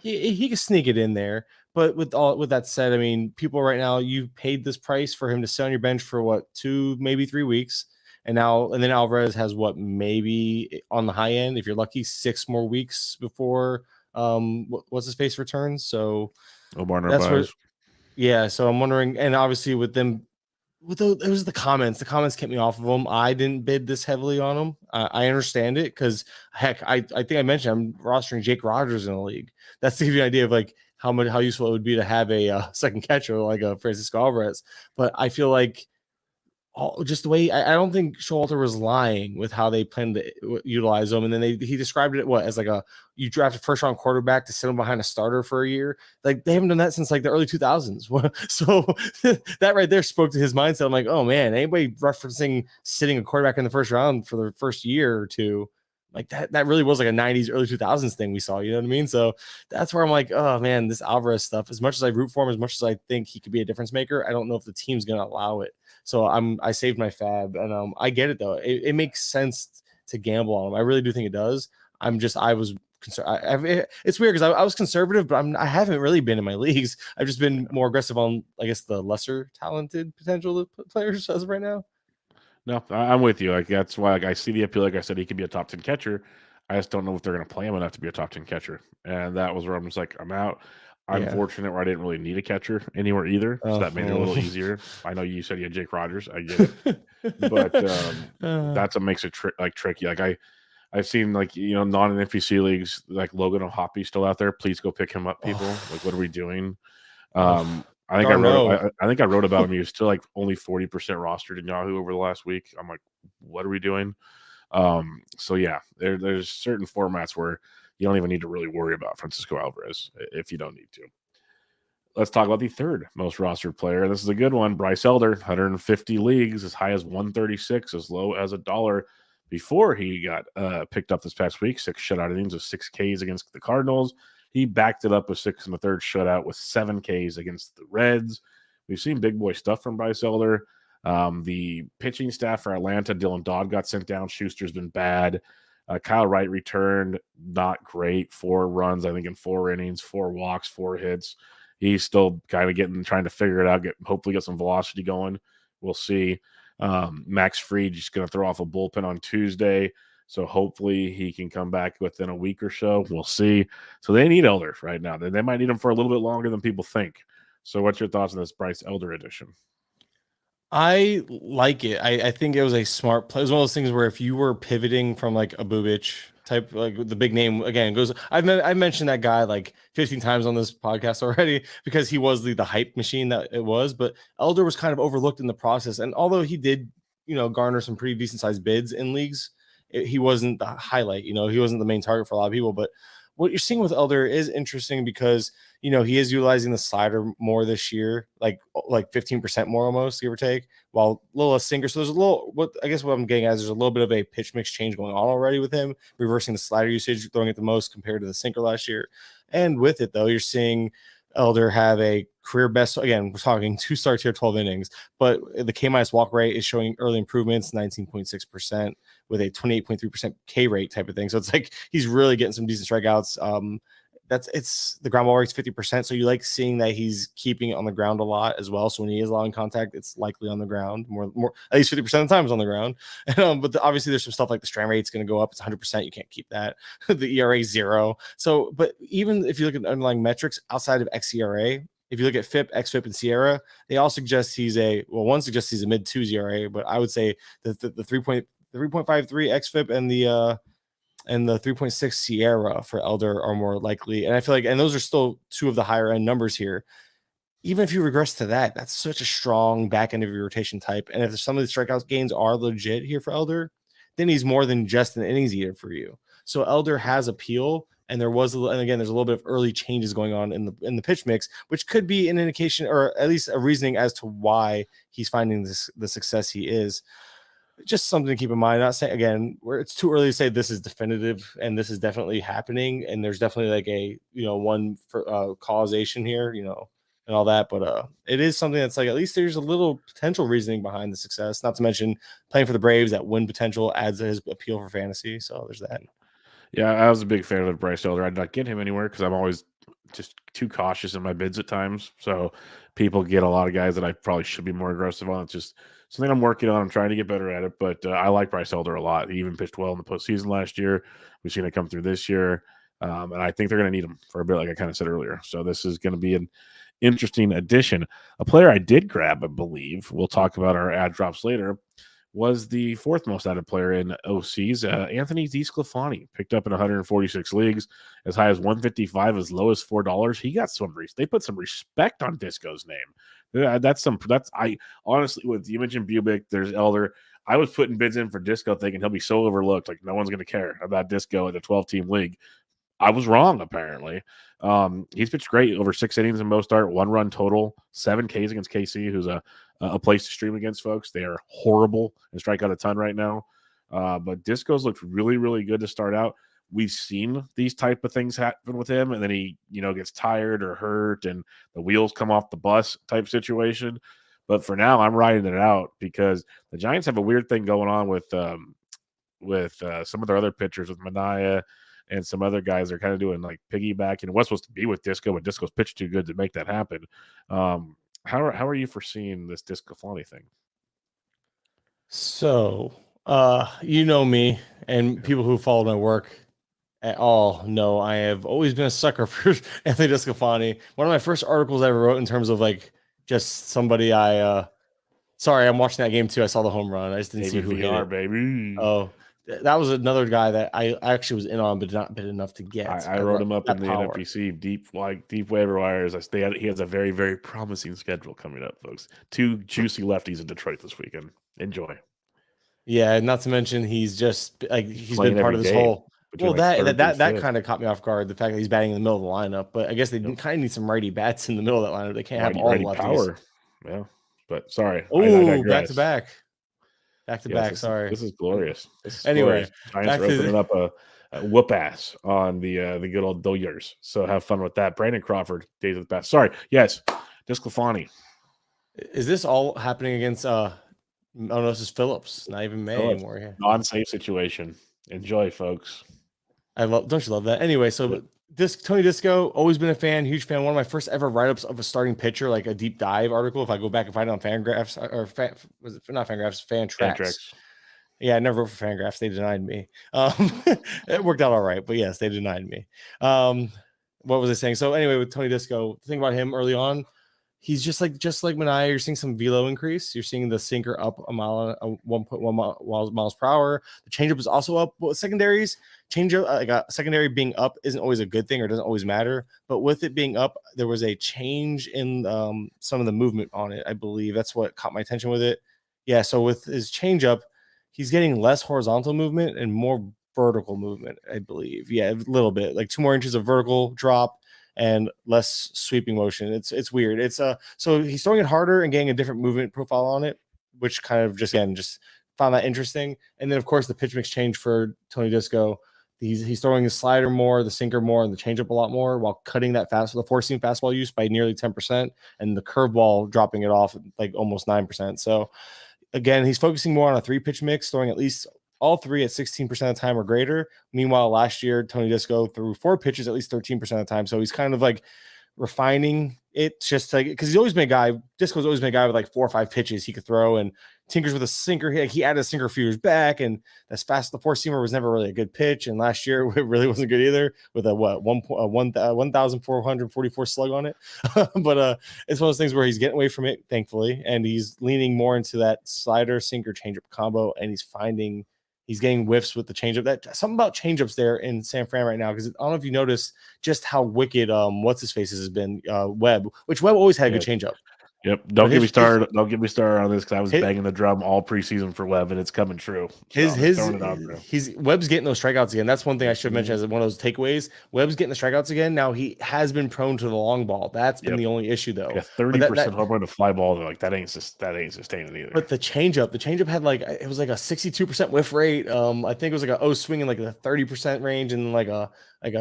he can sneak it in there. But with that said, I mean, people right now, you paid this price for him to sit on your bench for 2, maybe 3 weeks. And then Alvarez has maybe on the high end, if you're lucky, 6 more weeks before what's his face returns. So
Omar Narvaez.
So I'm wondering, and obviously with them, it was the comments. The comments kept me off of them. I didn't bid this heavily on them. I understand it because, heck, I think I mentioned I'm rostering Jake Rogers in the league. That's to give you an idea of like how useful it would be to have a second catcher like a Francisco Alvarez. But I feel like just the way I don't think Showalter was lying with how they planned to utilize them. And then he described it as like you draft a first round quarterback to sit him behind a starter for a year. Like they haven't done that since like the early 2000s. So that right there spoke to his mindset. I'm like, oh man, anybody referencing sitting a quarterback in the first round for the first year or two, like that really was like a 90s, early 2000s thing we saw, you know what I mean? So that's where I'm like, oh man, this Alvarez stuff, as much as I root for him, as much as I think he could be a difference maker, I don't know if the team's going to allow it. So I saved my FAAB, and I get it though. It makes sense to gamble on him. I really do think it does. I was concerned. It's weird because I was conservative, but I haven't really been in my leagues. I've just been more aggressive on, I guess, the lesser talented potential players as of right now.
No, I'm with you. Like that's why I see the appeal. Like I said, he could be a top 10 catcher. I just don't know if they're going to play him enough to be a top 10 catcher. And that was where I'm just like, I'm out. I'm fortunate where I didn't really need a catcher anywhere either. So that made it a little easier. I know you said you had Jake Rogers. I get it. But that's what makes it tricky. Like I've seen non-NFBC leagues, like Logan O'Hoppy still out there. Please go pick him up, people. Like, what are we doing? I think I wrote about him. He was still like only 40% rostered in Yahoo over the last week. I'm like, what are we doing? So yeah, there's certain formats where you don't even need to really worry about Francisco Alvarez if you don't need to. Let's talk about the third most rostered player. This is a good one. Bryce Elder, 150 leagues, as high as 136, as low as $1 before he got picked up this past week. 6 shutout innings with 6 Ks against the Cardinals. He backed it up with 6 1/3 shutout with 7 Ks against the Reds. We've seen big boy stuff from Bryce Elder. The pitching staff for Atlanta, Dylan Dodd got sent down. Schuster's been bad. Kyle Wright returned, not great. 4 runs, I think, in 4 innings, 4 walks, 4 hits. He's still kind of trying to figure it out, hopefully get some velocity going. We'll see. Max Fried just going to throw off a bullpen on Tuesday, so hopefully he can come back within a week or so. We'll see. So they need Elder right now. They might need him for a little bit longer than people think. So what's your thoughts on this Bryce Elder edition?
I like it. I think it was a smart play. It was one of those things where if you were pivoting from like a Bubic type, like the big name again goes. I've mentioned that guy like 15 times on this podcast already because he was the hype machine that it was. But Elder was kind of overlooked in the process, and although he did, garner some pretty decent sized bids in leagues, he wasn't the highlight. He wasn't the main target for a lot of people. But what you're seeing with Elder is interesting because he is utilizing the slider more this year, like 15% more almost, give or take, while a little less sinker. So there's a little, what I'm getting at is there's a little bit of a pitch mix change going on already with him, reversing the slider usage, throwing it the most compared to the sinker last year. And with it, though, you're seeing Elder have a career best. Again, we're talking 2 starts here, 12 innings, but the K- walk rate is showing early improvements, 19.6% with a 28.3% K rate type of thing. So it's like he's really getting some decent strikeouts. It's the ground ball rate's 50%. So you like seeing that he's keeping it on the ground a lot as well. So when he is allowing contact, it's likely on the ground more at least 50% of the time is on the ground. But obviously there's some stuff like the strand rate's going to go up. It's 100%. You can't keep that. The ERA 0. So, but even if you look at underlying metrics outside of xERA, if you look at FIP, xFIP, and Sierra, they all suggest one suggests he's a mid 2s ERA, but I would say that the 3.53 xFIP and the 3.6 Sierra for Elder are more likely. And I feel like, and those are still 2 of the higher end numbers here. Even if you regress to that, that's such a strong back end of your rotation type. And if some of the strikeout gains are legit here for Elder, then he's more than just an innings eater for you. So Elder has appeal. And there's a little bit of early changes going on in the pitch mix, which could be an indication or at least a reasoning as to why he's finding the success he is. Just something to keep in mind. Not saying again, where it's too early to say this is definitive and this is definitely happening, and there's definitely like a one for causation here, and all that. But it is something that's like at least there's a little potential reasoning behind the success. Not to mention playing for the Braves, that win potential adds to his appeal for fantasy. So there's that.
Yeah, I was a big fan of Bryce Elder. I'd not get him anywhere because I'm always just too cautious in my bids at times. So people get a lot of guys that I probably should be more aggressive on. It's just something I'm working on. I'm trying to get better at it, but I like Bryce Elder a lot. He even pitched well in the postseason last year. We've seen it come through this year, and I think they're going to need him for a bit, like I kind of said earlier. So this is going to be an interesting addition. A player I did grab, I believe, we'll talk about our ad drops later, was the 4th most added player in OCs. Anthony DeSclafani picked up in 146 leagues, as high as 155, as low as $4. He got they put some respect on Disco's name. I honestly, with you mentioned Bubic, there's Elder. I was putting bids in for Disco thinking he'll be so overlooked, like no one's going to care about Disco in a 12-team league. I was wrong, apparently. He's pitched great over 6 innings in most start, 1 run total, 7 Ks against KC, who's a place to stream against, folks. They are horrible and strike out a ton right now. But Disco's looked really, really good to start out. We've seen these type of things happen with him, and then he, gets tired or hurt, and the wheels come off the bus type situation. But for now, I'm riding it out because the Giants have a weird thing going on with some of their other pitchers, with Mania and some other guys are kind of doing like piggyback. And was supposed to be with Disco, but Disco's pitched too good to make that happen. How are you foreseeing this DeSclafani thing?
So, me and people who follow my work at all know I have always been a sucker for Anthony DeSclafani. One of my first articles I ever wrote in terms of like just somebody sorry, I'm watching that game too. I saw the home run. I just didn't see who hit it.
Baby.
Oh, that was another guy that I actually was in on, but not bid enough to get.
I wrote him up in the NFBC deep waiver wires. He has a very, very promising schedule coming up, folks. 2 juicy lefties in Detroit this weekend. Enjoy.
Yeah, not to mention he's just like he's
playing
been part
every
of this
game
whole.
between
Well,
like third through
that
fifth.
kind of caught me off guard. The fact that he's batting in the middle of the lineup, but I guess they
Yep.
kind of need some righty bats in the middle of that lineup. They can't have all the
Righty
lefties.
power. Yeah. But sorry, I
Oh, back to
digress.
back, back to
Yes,
back. Sorry.
this is glorious. This is
Anyway,
glorious. Giants
back
are
to
opening up a whoop ass on the good old Dodgers. So have fun with that. Brandon Crawford, days of the past. Sorry. Yes. DeSclafani.
is this all happening against oh no, this is Phillips. Not even May
Phillips.
anymore. Yeah.
Non-safe situation. Enjoy, folks.
Don't you love that? Anyway, so this Tony Disco, always been a fan, huge fan. One of my first ever write-ups of a starting pitcher, like a deep dive article. If I go back and find it on Fangraphs was it not Fangraphs, Fantrax. Yeah, I never wrote for Fangraphs. They denied me. It worked out all right, but yes, they denied me. What was I saying? So anyway, with Tony Disco, the thing about him early on, he's just like Mania. You're seeing some velo increase. You're seeing the sinker up a 1.1 miles per hour. The changeup is also up. But secondaries, changeup like a secondary being up isn't always a good thing or doesn't always matter. But with it being up, there was a change in some of the movement on it. I believe that's what caught my attention with it. Yeah. So with his changeup, he's getting less horizontal movement and more vertical movement. I believe. Yeah, a little bit, like 2 more inches of vertical drop and less sweeping motion. It's weird. It's so he's throwing it harder and getting a different movement profile on it, which kind of just found that interesting. And then of course the pitch mix change for Tony Disco. He's throwing the slider more, the sinker more, and the changeup a lot more, while cutting the four-seam fastball use by nearly 10%, and the curveball dropping it off like almost 9%. So again, he's focusing more on a 3-pitch mix, throwing at least all 3 at 16% of the time or greater. Meanwhile, last year, Tony Disco threw 4 pitches at least 13% of the time. So he's kind of like refining it, just like, because he's always been a guy, Disco's always been a guy with like 4 or 5 pitches he could throw, and tinkers with a sinker. He added a sinker a few years back, and that's fast. The 4-seamer was never really a good pitch, and last year it really wasn't good either, with a 1,444 slug on it. But it's one of those things where he's getting away from it, thankfully, and he's leaning more into that slider sinker changeup combo, and he's getting whiffs with the changeup. That something about changeups there in San Fran right now, because I don't know if you noticed just how wicked what's his face has been, Webb, which Webb always had a good changeup.
Yep. Don't get me started on this, because I was banging the drum all preseason for Webb, and it's coming true. So
Webb's getting those strikeouts again. That's one thing I should mention as one of those takeaways. Webb's getting the strikeouts again. Now he has been prone to the long ball. That's been the only issue though.
Like a 30% home run to fly ball. Like that ain't sustaining either.
But the changeup had like, it was like a 62% whiff rate. I think it was like a swing in like the 30% range, and like a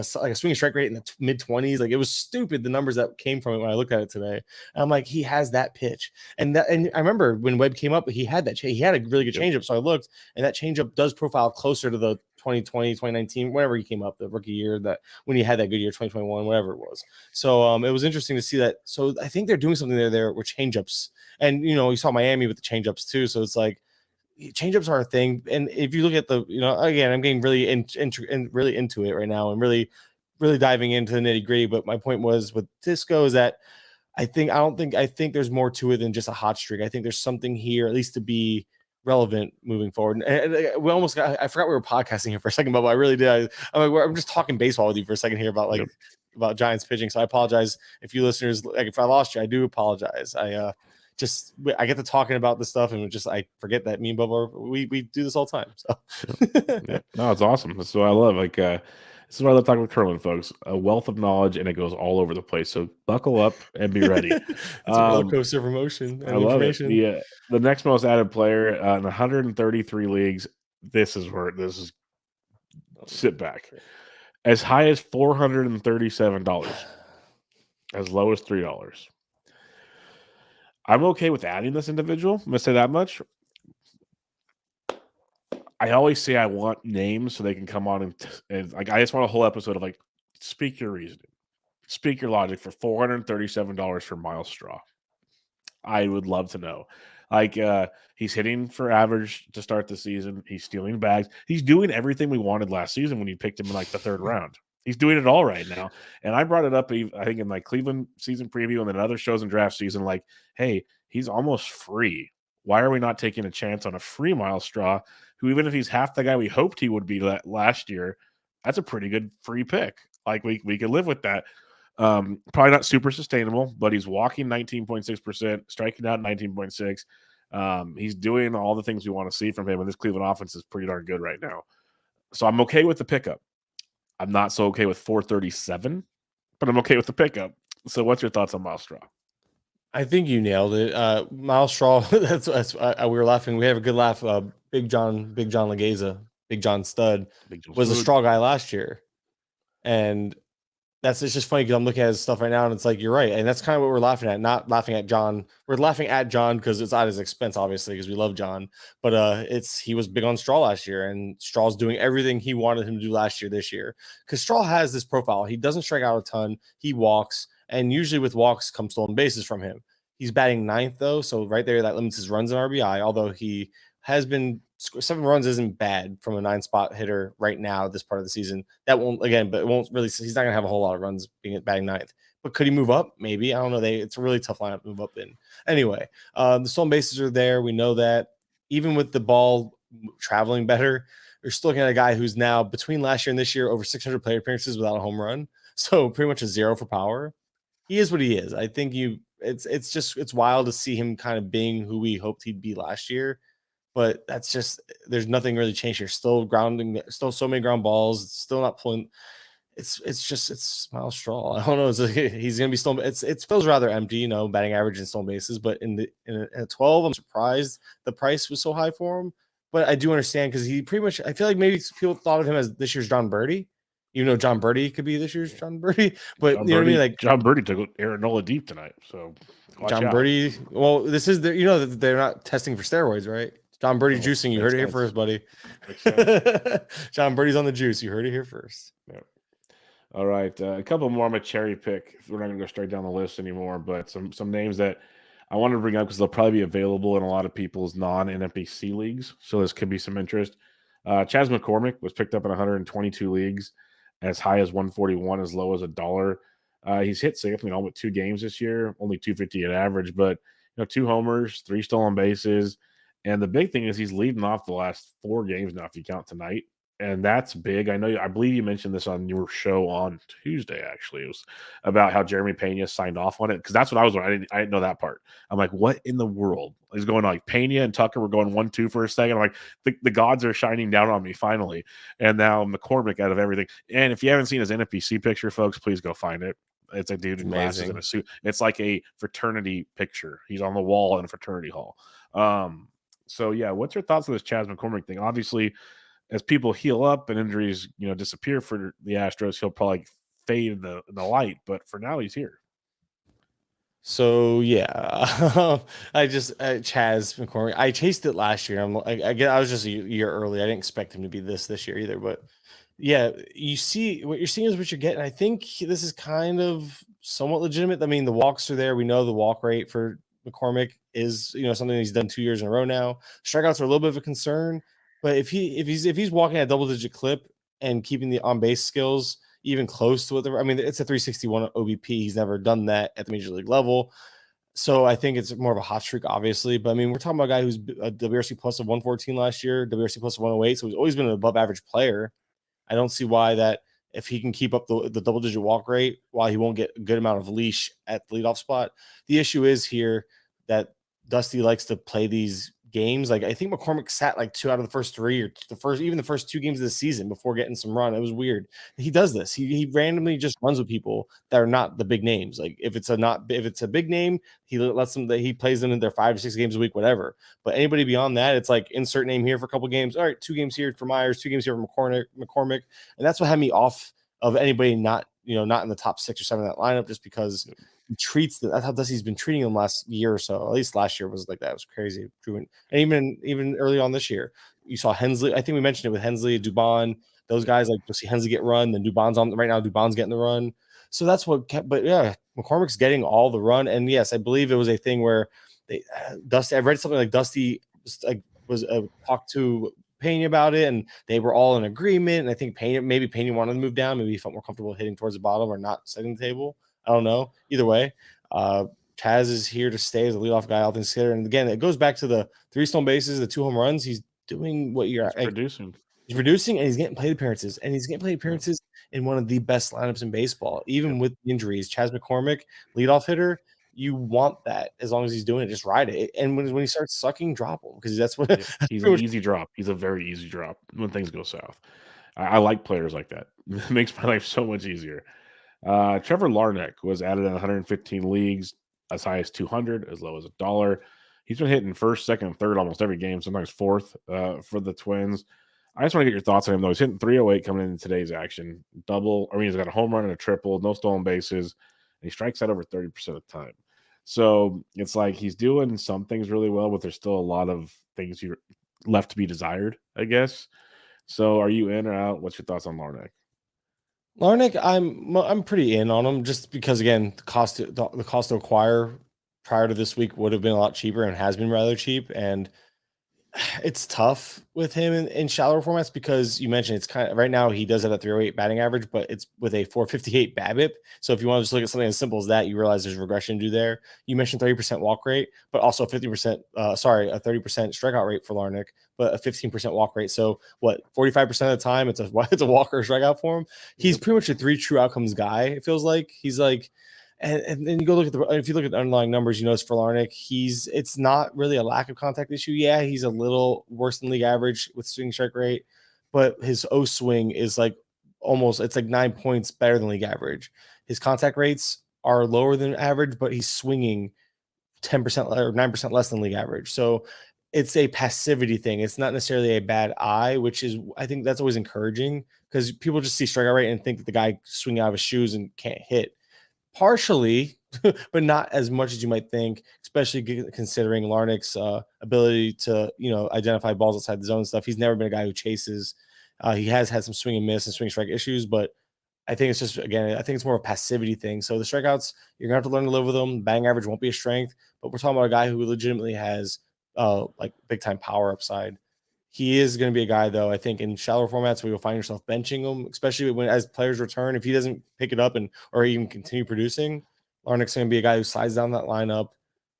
swinging strike rate in the mid 20s. Like it was stupid, the numbers that came from it when I looked at it today. And I'm like, he has that pitch, and I remember when Webb came up, he had he had a really good changeup. So I looked, and that changeup does profile closer to the 2020, 2019, whenever he came up, the rookie year, that when he had that good year, 2021, whatever it was. So it was interesting to see that. So I think they're doing something there with changeups, and you saw Miami with the changeups too. So it's like, changeups are a thing. And if you look at the, again, I'm getting really really into it right now, and really diving into the nitty gritty. But my point was with Disco is that I think there's more to it than just a hot streak. I think there's something here, at least to be relevant moving forward. And I forgot we were podcasting here for a second, but I really did. I'm just talking baseball with you for a second here about about Giants pitching. So I apologize if you listeners, like if I lost you, I do apologize. I get to talking about this stuff, and I forget that me and Bubba, we do this all the time. So
no, it's awesome. That's what I love. Like this is why I love talking with Kurland, folks. A wealth of knowledge, and it goes all over the place. So buckle up and be ready.
It's a roller coaster of emotion and
I love
information.
it. The next most added player in 133 leagues. This is sit back. As high as $437, as low as $3. I'm okay with adding this individual. I'm gonna say that much. I always say I want names so they can come on and like I just want a whole episode of like, speak your reasoning, speak your logic for $437 for Miles Straw. I would love to know. Like he's hitting for average to start the season. He's stealing bags. He's doing everything we wanted last season when you picked him in like the 3rd round. He's doing it all right now. And I brought it up, I think, in my Cleveland season preview and then other shows in draft season, like, hey, he's almost free. Why are we not taking a chance on a free Miles Straw, who, even if he's half the guy we hoped he would be last year, that's a pretty good free pick. Like, we could live with that. Probably not super sustainable, but he's walking 19.6%, striking out 19.6. He's doing all the things we want to see from him, and this Cleveland offense is pretty darn good right now. So I'm okay with the pickup. I'm not so okay with 437, but I'm okay with the pickup. So what's your thoughts on Miles Straw?
I think you nailed it. Miles Straw, that's we were laughing. We have a good laugh. Big John Legeza, Big John Stud was a straw guy last year. And it's just funny because I'm looking at his stuff right now and it's like, you're right. And that's kind of what we're laughing at, not laughing at John. We're laughing at John because it's at his expense, obviously, because we love John. But he was big on Straw last year, and Straw's doing everything he wanted him to do last year, this year. Because Straw has this profile. He doesn't strike out a ton. He walks, and usually with walks come stolen bases from him. He's batting 9th, though. So right there, that limits his runs and RBI, although he has been 7 runs isn't bad from a 9-spot hitter right now, this part of the season. That won't, again, but it won't really, he's not going to have a whole lot of runs batting 9th. But could he move up? Maybe. I don't know. It's a really tough lineup to move up in. Anyway, the stolen bases are there. We know that even with the ball traveling better, you're still looking at a guy who's now, between last year and this year, over 600 plate appearances without a home run. So pretty much a 0 for power. He is what he is. I think it's wild to see him kind of being who we hoped he'd be last year. But that's just, there's nothing really changed here. Still grounding, still so many ground balls, still not pulling. It's Miles Straw. I don't know. He's going to be stolen. It feels rather empty, batting average and stolen bases. But in a 12, I'm surprised the price was so high for him. But I do understand because he pretty much, I feel like maybe people thought of him as this year's John Birdie. Even though John Birdie could be this year's John Birdie. But
John
you know
Birdie,
what I mean? Like
John Birdie took Aaron Nola deep tonight. So
John Birdie. Well, this is that they're not testing for steroids, right? John Birdie juicing. You heard it here first, buddy. John Birdie's on the juice. You heard it here first.
Yep. All right. A couple more. I'm a cherry pick. We're not going to go straight down the list anymore, but some names that I wanted to bring up because they'll probably be available in a lot of people's non-NFBC leagues. So this could be some interest. Chas McCormick was picked up in 122 leagues, as high as 141, as low as $1. He's hit significantly all but 2 games this year, only 250 at average, but 2 homers, 3 stolen bases. And the big thing is he's leading off the last 4 games now, if you count tonight. And that's big. I believe you mentioned this on your show on Tuesday, actually. It was about how Jeremy Pena signed off on it. Because that's what I was wondering. I didn't know that part. I'm like, what in the world is going on? Like Pena and Tucker were going 1-2 for a second. I'm like, the gods are shining down on me finally. And now McCormick out of everything. And if you haven't seen his NFBC picture, folks, please go find it. It's a dude in glasses and a suit. It's like a fraternity picture. He's on the wall in a fraternity hall. So yeah, what's your thoughts on this Chas McCormick thing? Obviously, as people heal up and injuries, disappear for the Astros, he'll probably fade in the light. But for now, he's here.
So yeah, Chas McCormick. I chased it last year. I was just a year early. I didn't expect him to be this year either. But yeah, you see what you're seeing is what you're getting. I think this is kind of somewhat legitimate. I mean, the walks are there. We know the walk rate for McCormick is something he's done 2 years in a row now. Strikeouts are a little bit of a concern, but if he's walking at a double-digit clip and keeping the on-base skills even close to it's a 361 OBP. He's never done that at the major league level. So I think it's more of a hot streak, obviously. But we're talking about a guy who's a WRC plus of 114 last year, WRC plus of 108. So he's always been an above average player. I don't see why that if he can keep up the double-digit walk rate while he won't get a good amount of leash at the leadoff spot. The issue is here that Dusty likes to play these games. Like I think McCormick sat like 2 out of the first 3 or the first 2 games of the season before getting some run. It was weird. He does this. He randomly just runs with people that are not the big names. Like if it's a big name, he lets them he plays them in their 5 or 6 games a week, whatever. But anybody beyond that, it's like insert name here for a couple games. All right, 2 games here for Myers, 2 games here for McCormick, and that's what had me off of anybody not in the top 6 or 7 of that lineup, just because he treats that's how Dusty's been treating him last year or so. At least last year was like that. It was crazy. And even early on this year, you saw Hensley. I think we mentioned it with Hensley, Dubon. Those guys, like you'll see Hensley get run, then Dubon's on right now. Dubon's getting the run. So that's what kept. But yeah, McCormick's getting all the run. And yes, I believe it was a thing where Dusty. I read something like Dusty was talked to Pena about it, and they were all in agreement. And I think Pena wanted to move down. Maybe he felt more comfortable hitting towards the bottom or not setting the table. I don't know. Either way, Chas is here to stay as a leadoff guy, all things considered. And again, it goes back to the 3 stolen bases, the 2 home runs. He's doing what you're
producing.
He's producing, and he's getting plate appearances. And he's getting plate appearances in one of the best lineups in baseball, even with injuries. Chas McCormick, leadoff hitter, you want that as long as he's doing it, just ride it. And when he starts sucking, drop him, because that's what
he's an easy drop. He's a very easy drop when things go south. I like players like that. It makes my life so much easier. Trevor Larnach was added in 115 leagues, as high as 200, as low as $1. He's been hitting first, second, and third almost every game, sometimes fourth for the Twins. I just want to get your thoughts on him, though. He's hitting 308 coming into today's action. He's got a home run and a triple, no stolen bases, and he strikes out over 30% of the time. So it's like he's doing some things really well, but there's still a lot of things left to be desired, I guess. So are you in or out? What's your thoughts on Larnach?
Larnach, I'm pretty in on him, just because, again, the cost to acquire prior to this week would have been a lot cheaper and has been rather cheap. And it's tough with him in shallower formats, because you mentioned it's kind of right now he does have a 308 batting average, but it's with a 458 BABIP. So if you want to just look at something as simple as that, you realize there's regression to do there. You mentioned 30% walk rate, but also a 30% strikeout rate for Larnach, but a 15% walk rate. So what, 45% of the time it's a walk or a strikeout for him. He's pretty much a 3 true outcomes guy. It feels like he's like. And then you go look at if you look at the underlying numbers, you notice for Larnach, it's not really a lack of contact issue. Yeah, he's a little worse than league average with swing strike rate, but his O swing is like it's like 9 points better than league average. His contact rates are lower than average, but he's swinging 10% or 9% less than league average. So it's a passivity thing. It's not necessarily a bad eye, which is, I think that's always encouraging, because people just see strikeout rate and think that the guy swinging out of his shoes and can't hit. Partially, but not as much as you might think, especially considering Larnach's ability to, identify balls outside the zone and stuff. He's never been a guy who chases. He has had some swing and miss and swing strike issues, but I think it's just, again, I think it's more of a passivity thing. So the strikeouts, you're going to have to learn to live with them. Batting average won't be a strength, but we're talking about a guy who legitimately has like big time power upside. He is going to be a guy, though, I think in shallow formats where you'll find yourself benching him, especially when as players return. If he doesn't pick it up or even continue producing, Larnach's going to be a guy who slides down that lineup,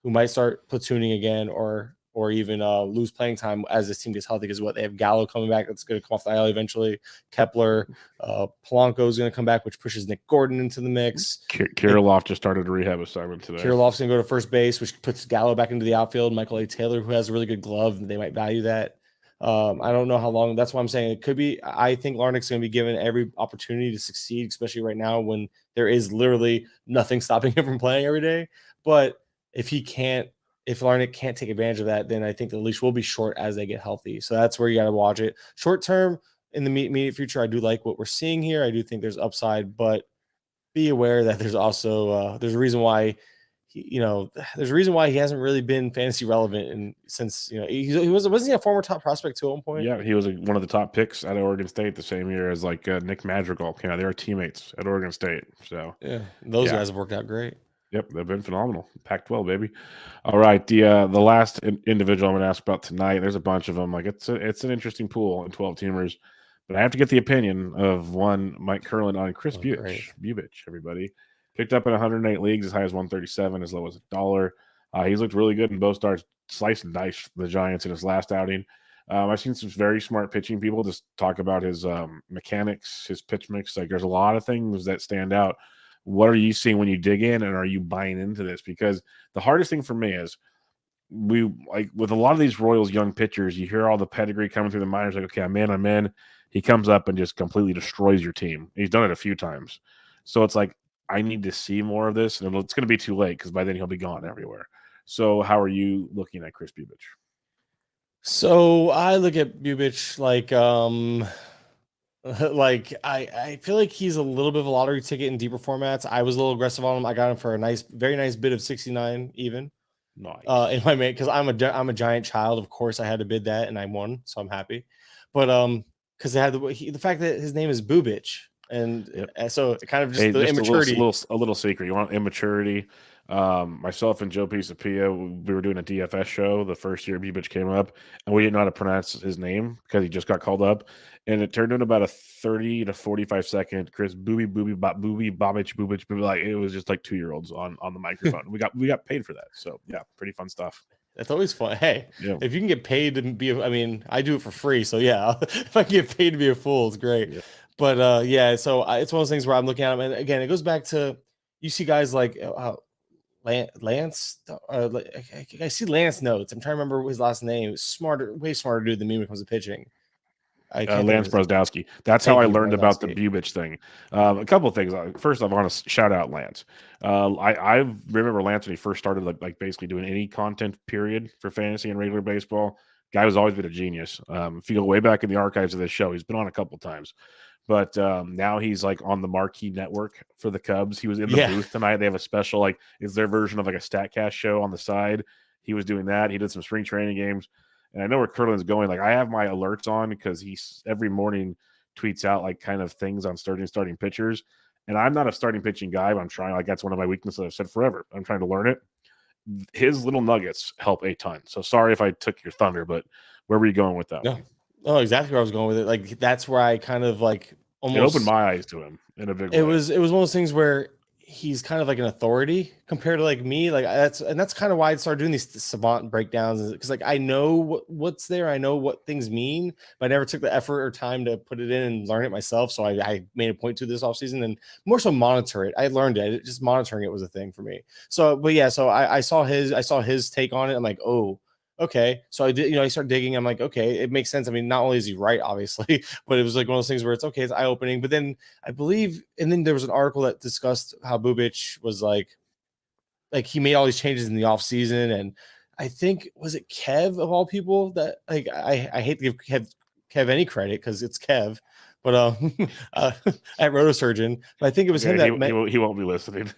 who might start platooning again, or even lose playing time as this team gets healthy. Because they have Gallo coming back, that's going to come off the IL eventually. Kepler, Polanco is going to come back, which pushes Nick Gordon into the mix.
Kirilloff just started a rehab assignment today.
Kirilloff's going to go to first base, which puts Gallo back into the outfield. Michael A. Taylor, who has a really good glove, and they might value that. I don't know how long. That's why I'm saying it could be. I think Larnach's going to be given every opportunity to succeed, especially right now when there is literally nothing stopping him from playing every day. But if Larnach can't take advantage of that, then I think the leash will be short as they get healthy. So that's where you got to watch it. Short term, in the immediate future, I do like what we're seeing here. I do think there's upside, but be aware that there's also there's a reason why. There's a reason why he hasn't really been fantasy relevant since wasn't he a former top prospect too at one point?
Yeah, he was one of the top picks at Oregon State the same year as Nick Madrigal. Yeah, they were teammates at Oregon State. So
yeah, those guys have worked out great.
Yep, they've been phenomenal. Pac-12, baby. All right, the last individual I'm going to ask about tonight. There's a bunch of them. It's an interesting pool in 12 teamers, but I have to get the opinion of one Mike Kurland on Kris Bubic. Everybody. Picked up in 108 leagues, as high as 137, as low as $1. He's looked really good in both starts, sliced and diced the Giants in his last outing. I've seen some very smart pitching people just talk about his mechanics, his pitch mix. There's a lot of things that stand out. What are you seeing when you dig in, and are you buying into this? Because the hardest thing for me is with a lot of these Royals young pitchers, you hear all the pedigree coming through the minors. Like, okay, I'm in. He comes up and just completely destroys your team. He's done it a few times. So it's like, I need to see more of this, and it's going to be too late because by then he'll be gone everywhere. So how are you looking at Kris Bubic?
So I look at Bubic I feel like he's a little bit of a lottery ticket in deeper formats. I was a little aggressive on him. I got him for a very nice bid of 69 even.
Nice.
In my because I'm a giant child. Of course, I had to bid that, and I won, so I'm happy. But because they had the fact that his name is Bubic. And so it kind of just the immaturity.
A little secret. You want immaturity. Myself and Joe Pisapia, we were doing a DFS show the first year Bubic came up, and we didn't know how to pronounce his name because he just got called up. And it turned into about a 30 to 45 second Kris Bubic. Like it was just like 2-year-olds on the microphone. we got paid for that. So yeah, pretty fun stuff.
That's always fun. Hey, if you can get paid to be, I do it for free. So yeah, if I can get paid to be a fool, it's great. Yeah. But so it's one of those things where I'm looking at him, and again, it goes back to you see guys like Lance. I see Lance notes. I'm trying to remember his last name. Smarter, way smarter dude than me when it comes to pitching. I can't
Lance Brosdowski. That's how
Thank
I
you,
learned about the
Brosdowski.
Bubic thing. A couple of things. First, I want to shout out Lance. I remember Lance when he first started, like basically doing any content period for fantasy and regular baseball. Guy has always been a genius. If you go way back in the archives of this show, he's been on a couple times. But now he's like on the marquee network for the Cubs. He was in the booth tonight. They have a special, like, it's their version of like a StatCast show on the side. He was doing that. He did some spring training games. And I know where Kurland's going. Like, I have my alerts on because he's every morning tweets out like kind of things on starting pitchers. And I'm not a starting pitching guy, but I'm trying. Like, that's one of my weaknesses I've said forever. I'm trying to learn it. His little nuggets help a ton. So sorry if I took your thunder, but where were you going with that?
No, oh, exactly where I was going with it. Like, that's where I kind of like almost
it opened my eyes to him in a big way.
It was one of those things where he's kind of like an authority compared to like me. Like that's kind of why I started doing these savant breakdowns, because like I know what's there, I know what things mean, but I never took the effort or time to put it in and learn it myself. So I made a point to this offseason and more so monitor it. I learned it. Just monitoring it was a thing for me. So, but yeah, so I saw his take on it. I'm like, oh, okay. So I did, I started digging. I'm like, okay, it makes sense. I mean, not only is he right, obviously, but it was like one of those things where it's okay, it's eye opening. But then I believe, and then there was an article that discussed how Bubic was like he made all these changes in the off season. And I think, was it Kev of all people that like, I hate to give Kev any credit because it's Kev, but at Rotosurgeon, but I think it was him that
he won't be listening.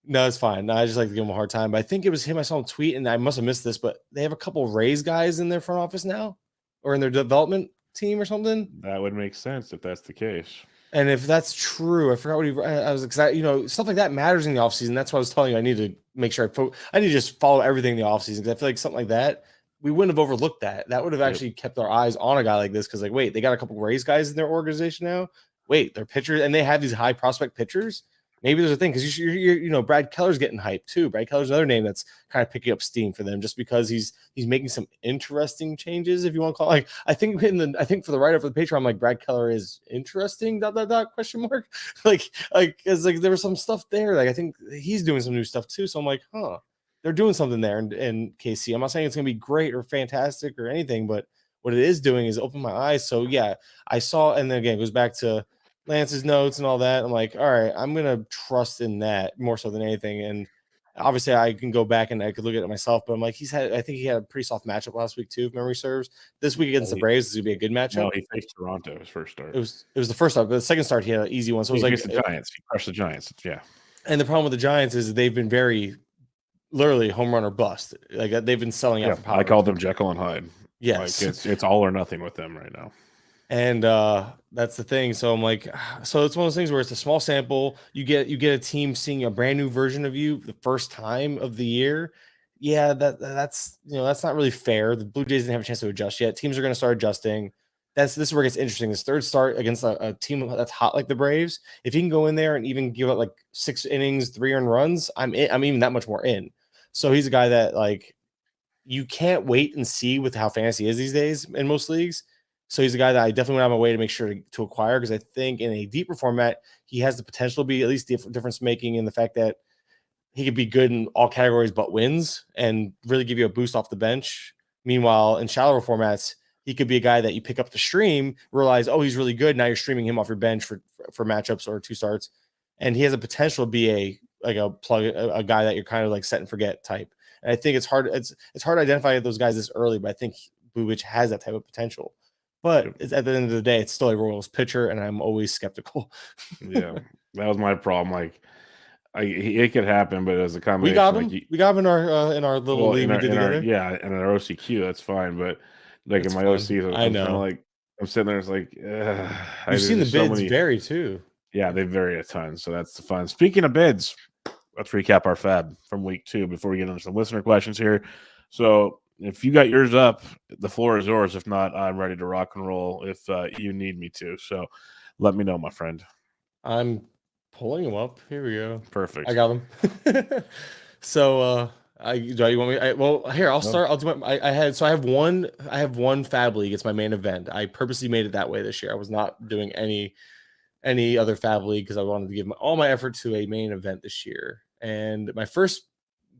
No, it's fine. No, I just like to give him a hard time. But I think it was him. I saw him tweet, and I must have missed this, but they have a couple of Rays guys in their front office now, or in their development team or something.
That would make sense if that's the case.
And if that's true, I forgot what I was excited. Stuff like that matters in the offseason. That's what I was telling you. I need to make sure I need to just follow everything in the offseason, because I feel like something like that, we wouldn't have overlooked that. That would have actually kept our eyes on a guy like this, because like, wait, they got a couple of Rays guys in their organization now. Wait, they're pitchers, and they have these high prospect pitchers. Maybe there's a thing, because you're Brad Keller's getting hyped too. Brad Keller's another name that's kind of picking up steam for them, just because he's making some interesting changes, if you want to call it. Like, I think for the write-up for the Patreon, I'm like, Brad Keller is interesting, ... question mark. like it's like there was some stuff there. Like, I think he's doing some new stuff too. So I'm like, huh, they're doing something there in KC. I'm not saying it's gonna be great or fantastic or anything, but what it is doing is open my eyes. So yeah, I saw, and then again, it goes back to Lance's notes and all that. I'm like, all right, I'm gonna trust in that more so than anything. And obviously, I can go back and I could look at it myself, but I'm like, I think he had a pretty soft matchup last week too, if memory serves. This week against the Braves is gonna be a good matchup.
No, he faced Toronto his first start.
It was the first start, but the second start he had an easy one. So it was like
the Giants. He crushed the Giants. Yeah.
And the problem with the Giants is they've been very literally home run or bust. Like, they've been selling out for power.
I call them Jekyll and Hyde.
Yes,
like it's all or nothing with them right now.
And that's the thing. So I'm like, so it's one of those things where it's a small sample. You get a team seeing a brand new version of you the first time of the year. Yeah, that's that's not really fair. The Blue Jays didn't have a chance to adjust yet. Teams are going to start adjusting. This is where it gets interesting. This third start against a team that's hot like the Braves, if he can go in there and even give up like 6 innings, 3 earned runs, I'm even that much more in. So he's a guy that, like, you can't wait and see with how fantasy is these days in most leagues. So he's a guy that I definitely went out of my way to make sure to acquire, because I think in a deeper format, he has the potential to be at least difference making in the fact that he could be good in all categories but wins and really give you a boost off the bench. Meanwhile, in shallower formats, he could be a guy that you pick up the stream, realize, oh, he's really good. Now you're streaming him off your bench for matchups or 2 starts. And he has a potential to be a guy that you're kind of like set and forget type. And I think it's hard to identify those guys this early, but I think Bubic has that type of potential. But at the end of the day, it's still a Royals pitcher, and I'm always skeptical.
Yeah, that was my problem. Like, it could happen, but as a combination,
we got him in our little league we did together.
In our OCQ, that's fine. But like
that's
in my OC,
I know.
I'm sitting there, it's like
you've seen the bids vary too.
Yeah, they vary a ton, so that's the fun. Speaking of bids, let's recap our FAAB from week 2 before we get into some listener questions here. So, if you got yours up, the floor is yours. If not, I'm ready to rock and roll if you need me to. So let me know, my friend.
I'm pulling them up. Here we go.
Perfect.
I got them. So do you want me? Well, here, I'll start. I'll do my, I have one FAAB league. It's my main event. I purposely made it that way this year. I was not doing any other FAAB league because I wanted to give all my effort to a main event this year. And my first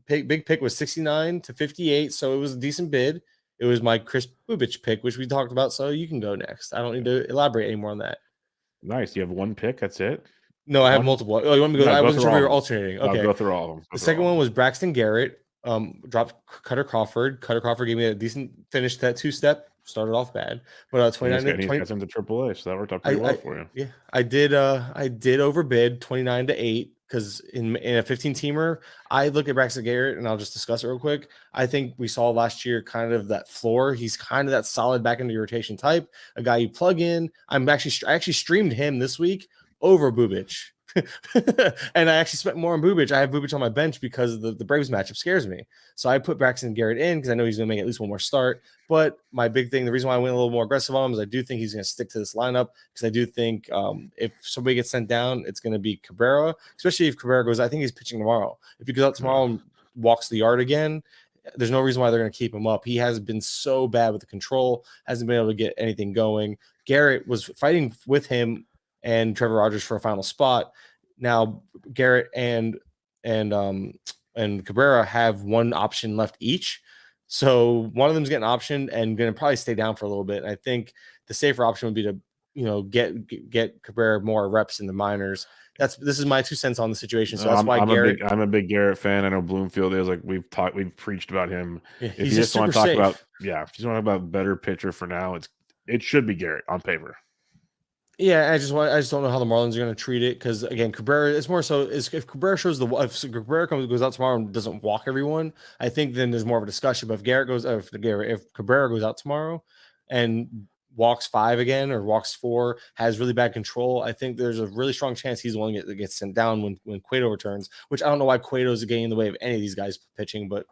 big pick was 69 to 58, so it was a decent bid. It was my Kris Bubic pick, which we talked about, so you can go next. I don't need to elaborate anymore on that.
Nice. You have one pick. That's it.
No, I have multiple. Oh, you want me to go? I wasn't sure if we were alternating. Okay.
Go through all of them.
The second one was Braxton Garrett. Dropped Cutter Crawford. Cutter Crawford gave me a decent finish to that 2-step. Started off bad, but 29 to 20.
He's into AAA, so that worked out pretty well for you.
Yeah, I did overbid 29 to 8 because in a 15-teamer, I look at Braxton Garrett and I'll just discuss it real quick. I think we saw last year kind of that floor. He's kind of that solid back into your rotation type, a guy you plug in. I actually streamed him this week over Bubic. And I actually spent more on Bubic. I have Bubic on my bench because the Braves matchup scares me. So I put Braxton Garrett in because I know he's going to make at least one more start. But my big thing, the reason why I went a little more aggressive on him is I do think he's going to stick to this lineup because I do think if somebody gets sent down, it's going to be Cabrera, especially if Cabrera goes. I think he's pitching tomorrow. If he goes out tomorrow and walks the yard again, there's no reason why they're going to keep him up. He has been so bad with the control, hasn't been able to get anything going. Garrett was fighting with him and Trevor Rogers for a final spot. Now Garrett and Cabrera have one option left each. So one of them's getting optioned and going to probably stay down for a little bit. And I think the safer option would be to, get Cabrera more reps in the minors. This is my 2 cents on the situation. So that's why
I'm a big Garrett fan. I know Bloomfield is, like, we've preached about him.
Yeah,
if you just want to talk about better pitcher for now, it should be Garrett on paper.
Yeah, I just don't know how the Marlins are going to treat it because, again, Cabrera is more so if Cabrera if Cabrera goes out tomorrow and doesn't walk everyone, I think then there's more of a discussion. But if Cabrera goes out tomorrow and walks 5 again or walks 4, has really bad control, I think there's a really strong chance he's the one that gets sent down when Cueto returns. Which I don't know why Cueto is getting in the way of any of these guys pitching, but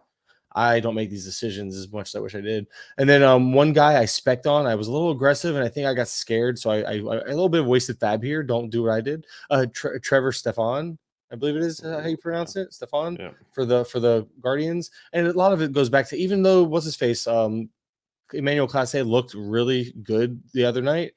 I don't make these decisions as much as I wish I did. And then one guy I spec'd on, I was a little aggressive, and I think I got scared. So I a little bit of wasted FAAB here. Don't do what I did. Trevor Stefan, I believe it is how you pronounce it, Stefan, for the Guardians. And a lot of it goes back to, even though what's his face, Emmanuel Clase looked really good the other night,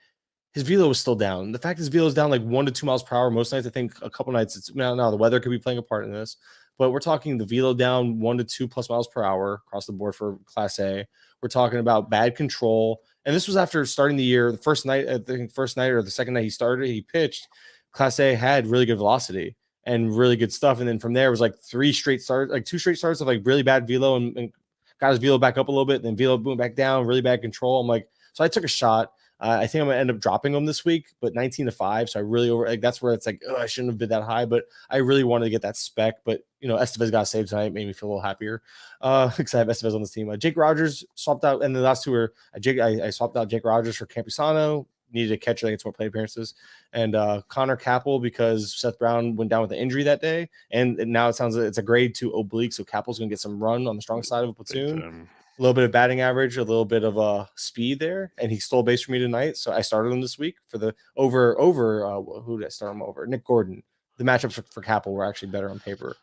his velo was still down. The fact his velo is down like 1 to 2 miles per hour most nights. I think a couple nights it's now the weather could be playing a part in this. But we're talking the velo down 1 to 2 plus miles per hour across the board for Class A. We're talking about bad control. And this was after starting the year. The first night or the second night he pitched, Class A had really good velocity and really good stuff. And then from there, it was like 2 straight starts of like really bad velo and got his velo back up a little bit. Then velo boom back down, really bad control. I'm like, so I took a shot. I think I'm gonna end up dropping them this week, but 19 to 5. So I really that's where it's like, I shouldn't have bid that high, but I really wanted to get that spec. But Estevez got saved tonight, made me feel a little happier. Because I have Estevez on this team. Jake Rogers swapped out, and the last 2 were I swapped out Jake Rogers for Campusano. Needed a catcher that gets more plate appearances, and Connor Capel because Seth Brown went down with an injury that day, and now it sounds like it's a grade 2 oblique, so Capel's gonna get some run on the strong side of a platoon. A little bit of batting average, a little bit of speed there, and he stole base for me tonight. So I started him this week for the over. Who did I start him over? Nick Gordon. The matchups for Capel were actually better on paper.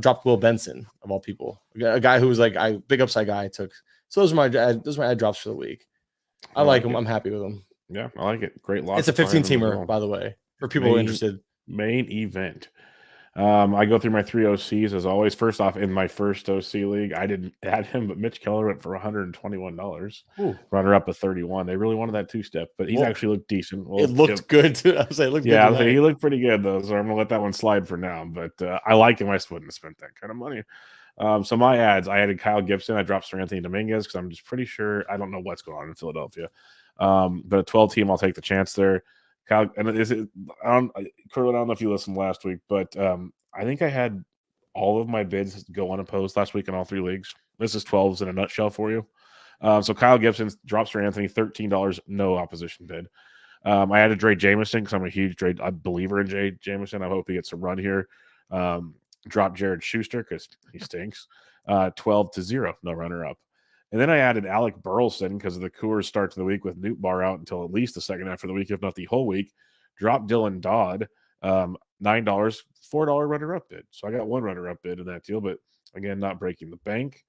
Dropped Will Benson of all people, a guy who was like big upside guy I took. So those are my ad drops for the week. I like him. I'm happy with them.
Yeah, I like it. Great lot.
It's a 15-teamer, by the way, for people interested.
Main event. I go through my 3 OCs as always. First off, in my first OC league, I didn't add him, but Mitch Keller went for $121. Runner up a 31. They really wanted that 2-step, but he's actually looked decent.
Well, it looked good too. I was like,
he looked pretty good though. So I'm gonna let that one slide for now. But I like him. I just wouldn't have spent that kind of money. So my ads, I added Kyle Gibson. I dropped Sir Anthony Dominguez because I'm just pretty sure I don't know what's going on in Philadelphia. But a 12 team, I'll take the chance there. Kyle, and Kurland, I don't know if you listened last week, but I think I had all of my bids go unopposed last week in all 3 leagues. This is 12s in a nutshell for you. So Kyle Gibson drops for Anthony, $13, no opposition bid. I added Dre Jameson because I'm a huge believer in Jay Jameson. I hope he gets a run here. Drop Jared Schuster because he stinks. 12-0, no runner up. And then I added Alec Burleson because of the Coors start to the week with Newt Bar out until at least the second half of the week, if not the whole week. Drop Dylan Dodd, $9, $4 runner-up bid. So I got 1 runner-up bid in that deal, but again, not breaking the bank.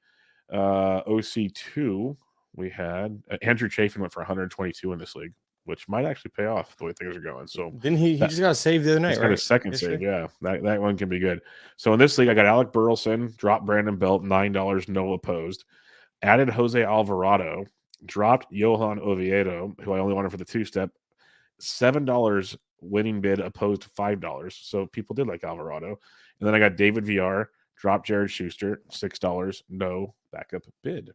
OC2, we had Andrew Chafin went for 122 in this league. which might actually pay off the way things are going. So
then he just got saved the other night,
he's
right?
got a second save. Yeah, that one can be good. So in this league, I got Alec Burleson, dropped Brandon Belt, $9, no opposed. Added Jose Alvarado, dropped Johan Oviedo, who I only wanted for the two-step, $7 winning bid opposed to $5. So people did like Alvarado. And then I got David VR, dropped Jared Schuster, $6, no backup bid.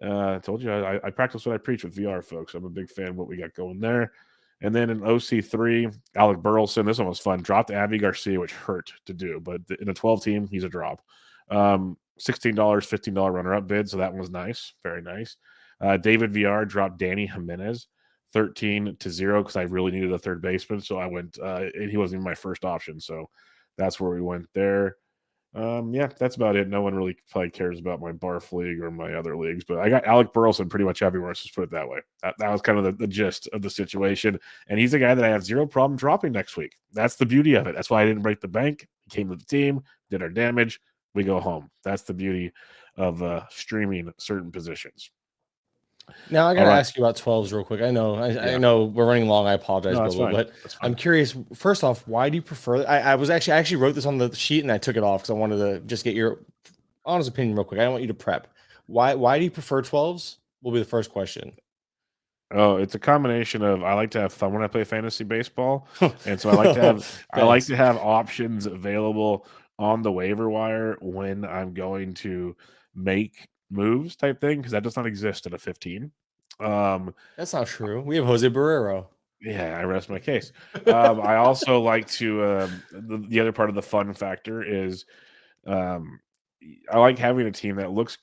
I told you I practice what I preach with VR, folks. I'm a big fan of what we got going there. And then in OC3, Alec Burleson, this one was fun. Dropped Avi Garcia, which hurt to do, but in a 12 team, he's a drop. $16, $15 runner-up bid, so that one was nice, very nice. David VR dropped Danny Jimenez, 13-0, because I really needed a third baseman, so I went. He wasn't even my first option, so that's where we went there. Yeah, that's about it. No one really probably cares about my barf league or my other leagues, but I got Alec Burleson pretty much everywhere. Let's just put it that way. That was kind of the gist of the situation, and he's a guy that I have zero problem dropping next week. That's the beauty of it. That's why I didn't break the bank. He came to the team, did our damage, we go home. That's the beauty of streaming certain positions.
Now I gotta ask you about 12s real quick. I know we're running long. I apologize, Bubba, but I'm curious. First off, why do you prefer? I actually wrote this on the sheet and I took it off because I wanted to just get your honest opinion real quick. I don't want you to prep. Why do you prefer 12s? Will be the first question.
Oh, it's a combination of I like to have fun when I play fantasy baseball, and so I like to have options available on the waiver wire when I'm going to make moves type thing, because that does not exist in a 15.
That's not true. We have Jose Barrero.
Yeah, I rest my case. I also like to the other part of the fun factor is I like having a team that looks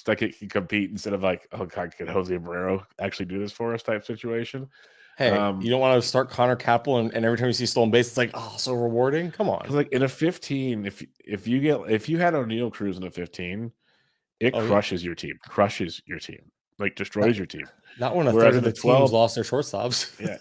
like it can compete instead of like, oh God, can Jose Barrero actually do this for us type situation.
Hey, you don't want to start Connor Capel and every time you see stolen base, it's like, oh, so rewarding. Come on.
Like in a 15, if you had O'Neal Cruz in a 15, it crushes your team, like destroys your team.
Not when a third of the teams lost their shortstops.
Yeah,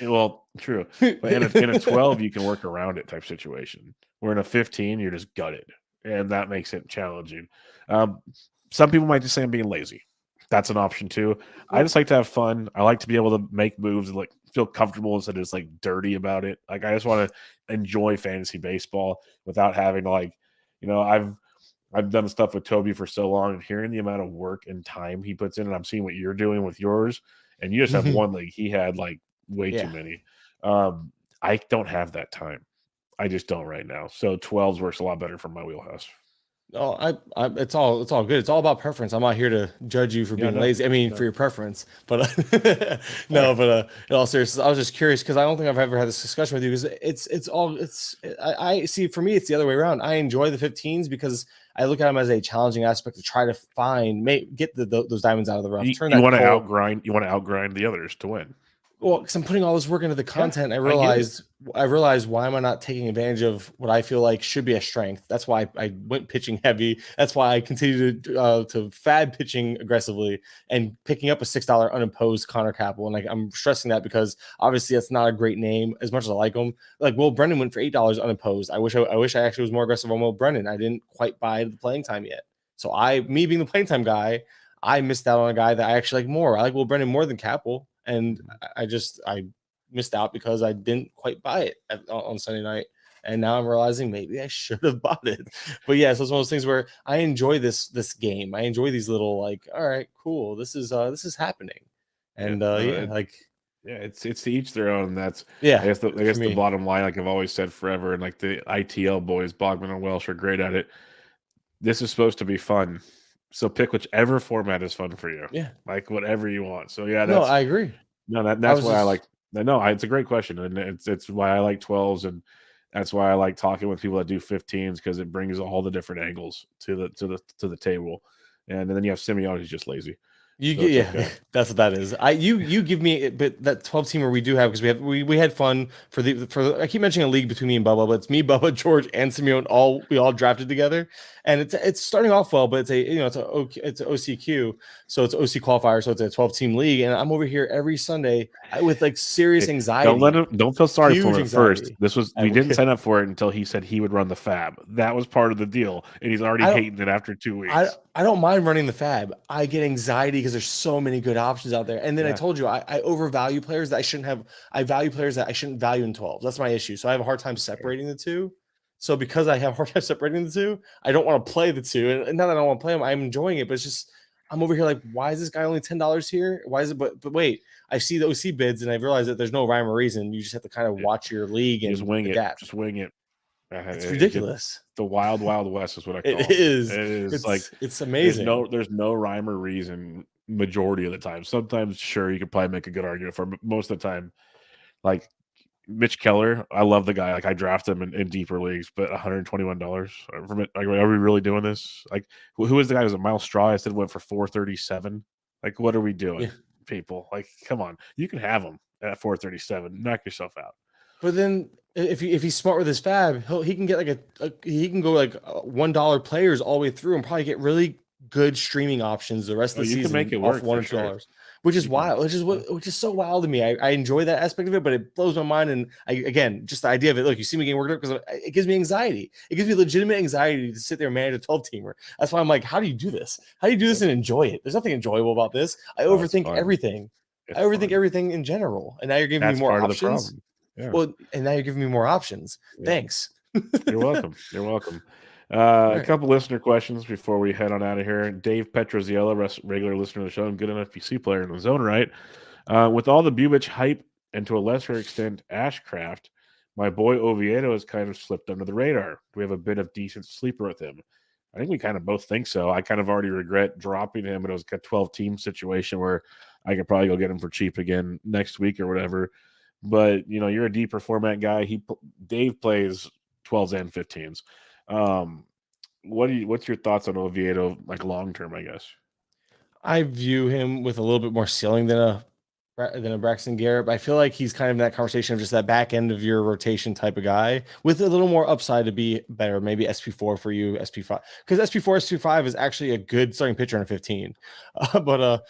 well, true. But in a 12, you can work around it type situation. Where in a 15, you're just gutted, and that makes it challenging. Some people might just say I'm being lazy. That's an option too. I just like to have fun. I like to be able to make moves and like feel comfortable instead of just like dirty about it. Like I just want to enjoy fantasy baseball without having to like, I've done stuff with Toby for so long, and hearing the amount of work and time he puts in, and I'm seeing what you're doing with yours, and you just have one league. He had like way too many. I don't have that time. I just don't right now. So 12s works a lot better for my wheelhouse.
Oh, it's all good. It's all about preference. I'm not here to judge you for being lazy. I mean, for your preference, but in all seriousness, I was just curious because I don't think I've ever had this discussion with you. Because I see, for me, it's the other way around. I enjoy the 15s because I look at them as a challenging aspect to try to get those diamonds out of the rough.
You want to outgrind the others to win.
Well, because I'm putting all this work into the content, I realized why am I not taking advantage of what I feel like should be a strength. That's why I went pitching heavy. That's why I continue to FAAB pitching aggressively and picking up a $6 unopposed Connor Capel. And I'm stressing that because obviously that's not a great name as much as I like him. Like Will Brennan went for $8 unopposed. I wish I actually was more aggressive on Will Brennan. I didn't quite buy the playing time yet. So me being the playing time guy, I missed out on a guy that I actually like more. I like Will Brennan more than Capel. And I missed out because I didn't quite buy it on Sunday night. And now I'm realizing maybe I should have bought it. But yeah, so it's one of those things where I enjoy this game. I enjoy these little like, all right, cool. This is happening. And
it's to each their own. That's
I
guess the bottom line, like I've always said forever, and like the ITL boys, Bogman and Welsh, are great at it. This is supposed to be fun. So pick whichever format is fun for you.
Yeah.
Like whatever you want. So yeah,
I agree.
No, that's why I like. No, it's a great question, and it's why I like 12s, and that's why I like talking with people that do 15s because it brings all the different angles to the table, and then you have Simeone who's just lazy.
That's what that is. You give me, but that 12 teamer we do have because we had fun for I keep mentioning a league between me and Bubba, but it's me, Bubba, George, and Simeone. We all drafted together, and it's starting off well, but it's an OCQ, so it's OC qualifier, so it's a 12 team league, and I'm over here every Sunday with like serious anxiety.
Don't feel sorry for him at first. We didn't sign up for it until he said he would run the FAAB. That was part of the deal, and he's already hating it after 2 weeks.
I don't mind running the FAAB. I get anxiety because there's so many good options out there. And then I told you I overvalue players that I shouldn't have. I value players that I shouldn't value in 12. That's my issue. So I have a hard time separating the two. So because I have a hard time separating the two, I don't want to play the two. And now that I don't want to play them, I'm enjoying it. But it's just I'm over here like, why is this guy only $10 here? Why is it? But wait, I see the OC bids and I realize that there's no rhyme or reason. You just have to kind of watch your league and
just wing it.
adapt.
Just wing it.
It's ridiculous.
The wild, wild west is what I call it.
It is.
It is like
it's amazing.
There's no rhyme or reason majority of the time. Sometimes, sure, you could probably make a good argument for, but most of the time, like Mitch Keller, I love the guy. Like I draft him in deeper leagues, but $121 from it. Like, are we really doing this? Like, who is the guy? Was it Miles Straw? I said went for $437. Like, what are we doing, people? Like, come on, you can have him at $437. Knock yourself out.
But then if he's smart with his FAAB, he can get like he can go like $1 players all the way through and probably get really good streaming options the rest of the season.
You can make it work
$1 or $2, which is wild. Which is so wild to me. I enjoy that aspect of it, but it blows my mind. And again, just the idea of it. Look, you see me getting worked up because it gives me anxiety. It gives me legitimate anxiety to sit there and manage a 12-teamer. That's why I'm like, how do you do this? How do you do this and enjoy it? There's nothing enjoyable about this. I overthink everything. I overthink everything in general. And now you're giving me more options. Yeah. Well, and now you're giving me more options. Yeah. Thanks.
You're welcome. You're welcome. A couple listener questions before we head on out of here. Dave Petroziella, regular listener of the show and good NFBC player in his own right. With all the Bubic hype and to a lesser extent Ashcraft, my boy Oviedo has kind of slipped under the radar. Do we have a bit of decent sleeper with him? I think we kind of both think so. I kind of already regret dropping him, but it was a 12-team situation where I could probably go get him for cheap again next week or whatever. But you're a deeper format guy. Dave plays 12s and 15s. What's your thoughts on Oviedo, like long term? I guess
I view him with a little bit more ceiling than a Braxton Garrett. But I feel like he's kind of in that conversation of just that back end of your rotation type of guy with a little more upside to be better. Maybe SP4 for you, SP5, because SP4, SP5 is actually a good starting pitcher in a 15. But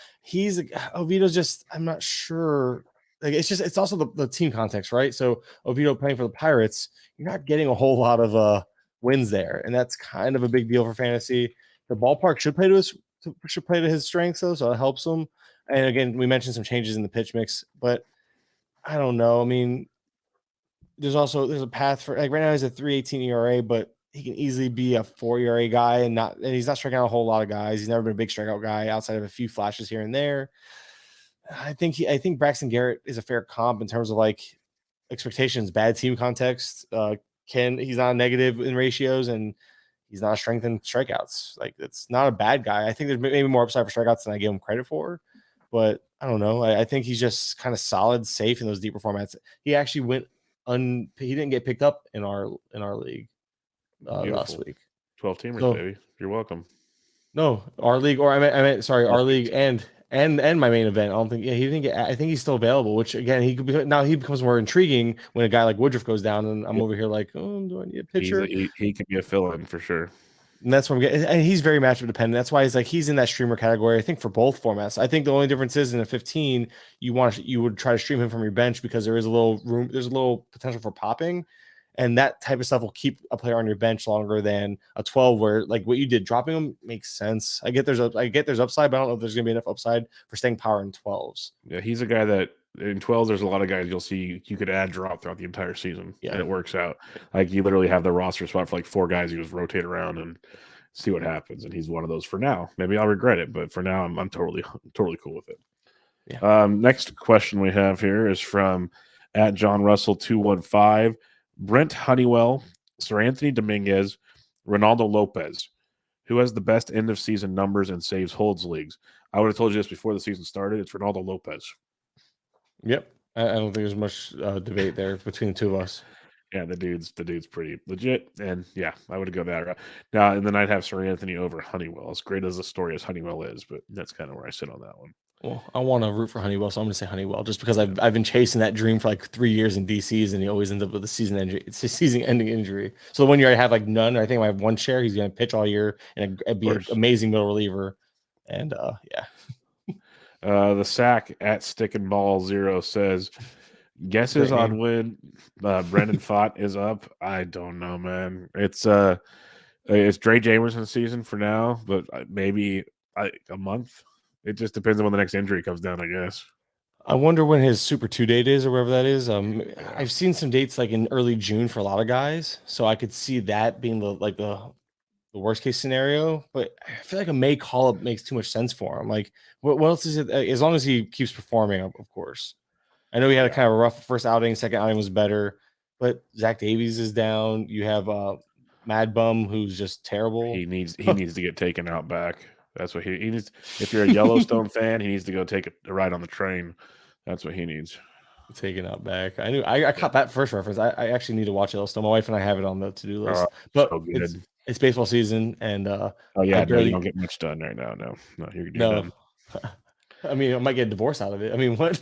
Oviedo's just I'm not sure. Like it's also the team context, right? So Oviedo playing for the Pirates, you're not getting a whole lot of wins there, and that's kind of a big deal for fantasy. The ballpark should play to his strengths though, so it helps him. And again, we mentioned some changes in the pitch mix, but I don't know. I mean, there's a path for like right now he's a 3.18 ERA, but he can easily be a 4 ERA guy, and he's not striking out a whole lot of guys. He's never been a big strikeout guy outside of a few flashes here and there. I think Braxton Garrett is a fair comp in terms of like expectations, bad team context. He's not negative in ratios and he's not a strength in strikeouts. Like it's not a bad guy. I think there's maybe more upside for strikeouts than I give him credit for, but I don't know. I think he's just kind of solid, safe in those deeper formats. He actually he didn't get picked up in our league last week.
12-teamers, baby. You're welcome.
No, our league, or I meant our league and my main event. I don't think he didn't get. I think he's still available. Which again, he becomes more intriguing when a guy like Woodruff goes down, and I'm over here like, oh, do I need a pitcher?
He can be a fill-in for sure.
And that's what I'm getting. And he's very matchup dependent. That's why he's in that streamer category. I think for both formats. I think the only difference is in a 15, you would try to stream him from your bench because there is a little room. There's a little potential for popping. And that type of stuff will keep a player on your bench longer than a 12, where like what you did, dropping them makes sense. I get there's upside, but I don't know if there's gonna be enough upside for staying power in 12s.
Yeah, he's a guy that in 12s, there's a lot of guys you'll see you could add drop throughout the entire season, and it works out. Like you literally have the roster spot for like 4 guys. You just rotate around and see what happens. And he's one of those for now. Maybe I'll regret it, but for now, I'm totally cool with it. Yeah. Next question we have here is from @JohnRussell215. Brent Honeywell, Sir Anthony Dominguez, Ronaldo Lopez. Who has the best end of season numbers and saves holds leagues? I would have told you this before the season started. It's Ronaldo Lopez.
Yep. I don't think there's much debate there between the two of us.
Yeah, the dude's pretty legit. And yeah, I would go that route. Now, and then I'd have Sir Anthony over Honeywell. As great as the story as Honeywell is, but that's kind of where I sit on that one.
Well, I want to root for Honeywell, so I'm going to say Honeywell just because I've been chasing that dream for like 3 years in DCs, and he always ends up with a season-ending injury. So the 1 year I have like none. I think I have 1 share. He's going to pitch all year and be an amazing middle reliever. And yeah.
The sack @StickandBall0 says, guesses on when Brendan Fott is up. I don't know, man. It's Dre Jamerson season for now, but maybe a month. It just depends on when the next injury comes down, I guess.
I wonder when his Super 2 date is or whatever that is. I've seen some dates like in early June for a lot of guys, so I could see that being the worst case scenario. But I feel like a May call up makes too much sense for him. Like, what else is it? As long as he keeps performing, of course. I know he had a kind of a rough first outing. Second outing was better, but Zach Davies is down. You have Mad Bum, who's just terrible.
He needs to get taken out back. That's what he needs. If you're a Yellowstone fan, he needs to go take a ride on the train. That's what he needs.
Taken out back. I knew I caught that first reference. I actually need to watch Yellowstone. My wife and I have it on the to-do list. But
so good.
It's baseball season, and
oh yeah, you don't get much done right now. No, you're done.
I mean, I might get a divorce out of it. I mean, what?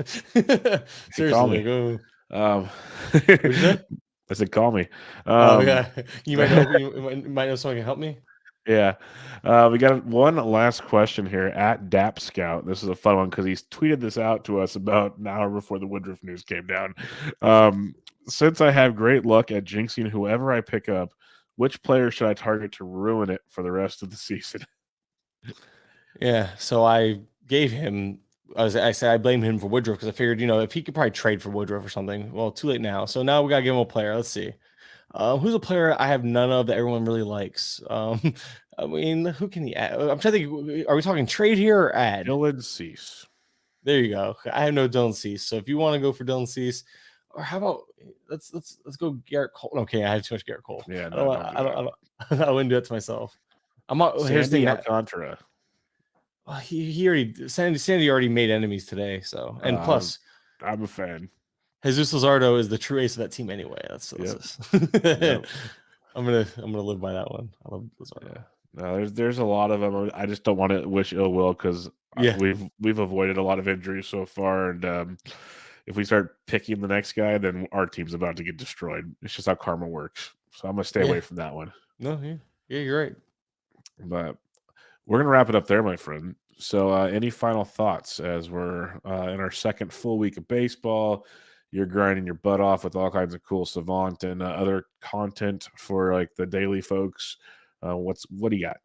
Seriously,
call me.
What'd you say?
I said, call me.
Oh yeah, you might know someone can help me.
Yeah. We got one last question here at Dap Scout. This is a fun one because he's tweeted this out to us about an hour before the Woodruff news came down. Since I have great luck at jinxing whoever I pick up, which player should I target to ruin it for the rest of the season?
Yeah, so I gave him. I said I blame him for Woodruff because I figured, if he could probably trade for Woodruff or something. Well, too late now. So now we gotta give him a player. Let's see. Who's a player I have none of that everyone really likes? I mean, who can he add? I'm trying to think. Are we talking trade here or add?
Dylan Cease.
There you go. I have no Dylan Cease. So if you want to go for Dylan Cease, or how about let's go Garrett Cole. Okay, I have too much Garrett Cole.
Yeah,
I wouldn't do it to myself. I'm not. Here's the thing.
Alcantara.
Well, he already Sandy already made enemies today. So plus,
I'm a fan.
Jesus Luzardo is the true ace of that team anyway. Yep. I'm gonna live by that one. I love Luzardo.
Yeah. No, there's a lot of them. I just don't want to wish ill will because we've avoided a lot of injuries so far, and if we start picking the next guy, then our team's about to get destroyed. It's just how karma works. So I'm gonna stay away from that one.
No, yeah, you're right.
But we're gonna wrap it up there, my friend. So, any final thoughts as we're in our second full week of baseball? You're grinding your butt off with all kinds of cool savant and other content for like the daily folks. What do you got?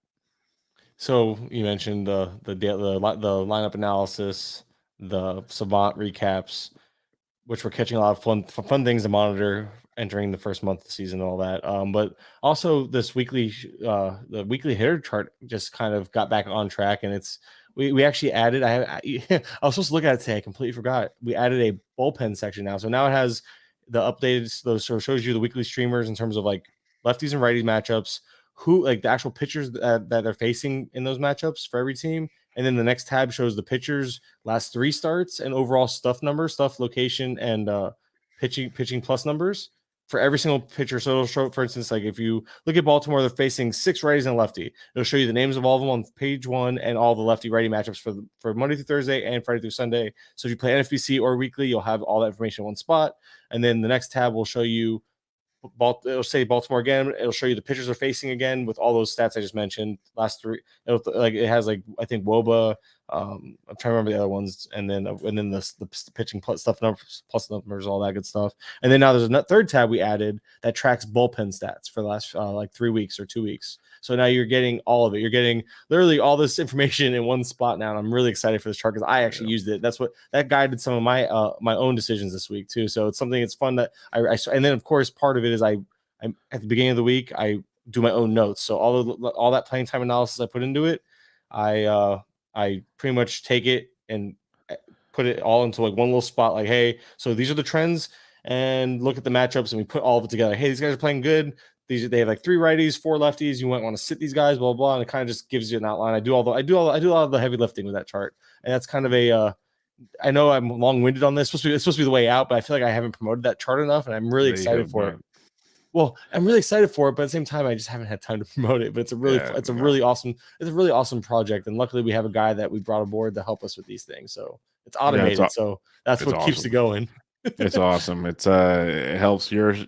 So you mentioned the lineup analysis, the savant recaps, which we're catching a lot of fun things to monitor entering the first month of the season and all that. But also this the weekly hitter chart just kind of got back on track, and we actually added. I was supposed to look at it today. I completely forgot. We added a bullpen section now, so now it has the updated. So it shows you the weekly streamers in terms of like lefties and righties matchups, who like the actual pitchers that they're facing in those matchups for every team. And then the next tab shows the pitchers' last 3 starts and overall stuff numbers, stuff location, and pitching plus numbers for every single pitcher. So it'll show, for instance, like if you look at Baltimore, they're facing 6 righties and a lefty. It'll show you the names of all of them on page 1 and all the lefty righty matchups for Monday through Thursday and Friday through Sunday. So if you play NFBC or weekly, you'll have all that information in one spot. And then the next tab will show you. It'll say Baltimore again. It'll show you the pitchers are facing again with all those stats I just mentioned. Last 3, it has like I think Woba. I'm trying to remember the other ones, and then the pitching plus numbers, all that good stuff. And then now there's a third tab we added that tracks bullpen stats for the last like 3 weeks or 2 weeks. So now you're getting all of it. You're getting literally all this information in one spot now, and I'm really excited for this chart because I actually used it. That's what that guided some of my own decisions this week too. So it's something it's fun that I and then of course part of it is I'm at the beginning of the week I do my own notes. So all that playing time analysis I put into it, I pretty much take it and put it all into like one little spot. Like, hey, so these are the trends, and look at the matchups, and we put all of it together. Hey, these guys are playing good. They have like 3 righties, 4 lefties. You might want to sit these guys, blah blah, and it kind of just gives you an outline. I do a lot of the heavy lifting with that chart, and that's kind of a. I know I'm long-winded on this. It's supposed to be the way out, but I feel like I haven't promoted that chart enough, and I'm really excited for it. Well, I'm really excited for it, but at the same time, I just haven't had time to promote it. But it's a really awesome project, and luckily we have a guy that we brought aboard to help us with these things. So it's automated, so that's what keeps it going.
It's awesome. It helps yours.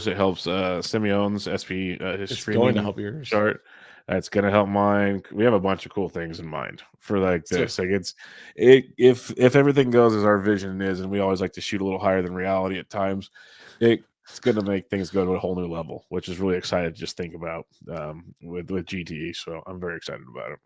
It helps Simeon's SP.
It's going to help yours
chart. It's going to help mine. We have a bunch of cool things in mind for like this. Like if everything goes as our vision is, and we always like to shoot a little higher than reality at times, it's going to make things go to a whole new level, which is really excited to just think about with GTE. So I'm very excited about it.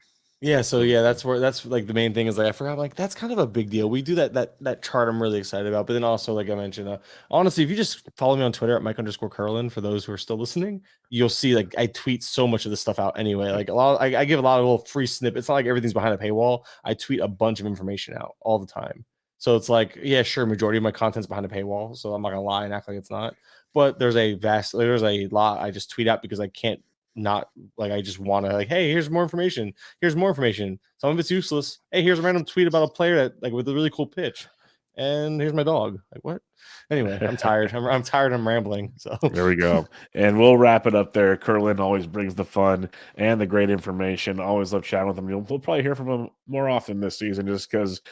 Yeah, so yeah, that's like the main thing is like I forgot, like that's kind of a big deal. We do that chart I'm really excited about, but then also like I mentioned, honestly, if you just follow me on Twitter at Mike_Kurland, for those who are still listening, you'll see like I tweet so much of this stuff out anyway. Like I give a lot of little free snippets. It's not like everything's behind a paywall. I tweet a bunch of information out all the time. So it's like, yeah, sure, majority of my content's behind a paywall, so I'm not gonna lie and act like it's not. But there's a lot I just tweet out because I can't not like I just want to like, hey, here's more information. Here's more information. Some of it's useless. Hey, here's a random tweet about a player that like with a really cool pitch. And here's my dog. Like what? Anyway, I'm tired. I'm tired. I'm rambling. So
there we go. And we'll wrap it up there. Kurland always brings the fun and the great information. Always love chatting with him. We'll probably hear from him more often this season just because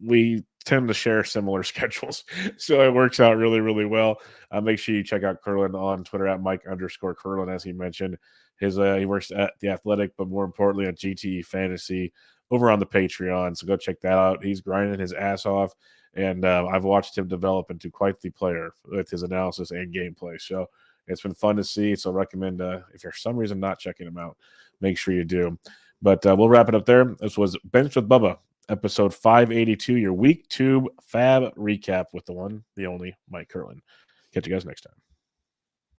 we tend to share similar schedules. So it works out really, really well. Make sure you check out Kurland on Twitter at Mike_Kurland, as he mentioned. He works at The Athletic, but more importantly at GTE Fantasy over on the Patreon. So go check that out. He's grinding his ass off. And I've watched him develop into quite the player with his analysis and gameplay. So it's been fun to see. So I recommend, if you're for some reason not checking him out, make sure you do. But we'll wrap it up there. This was Benched with Bubba, episode 582, your week 2 FAAB recap with the one, the only Mike Kurland. Catch you guys next time.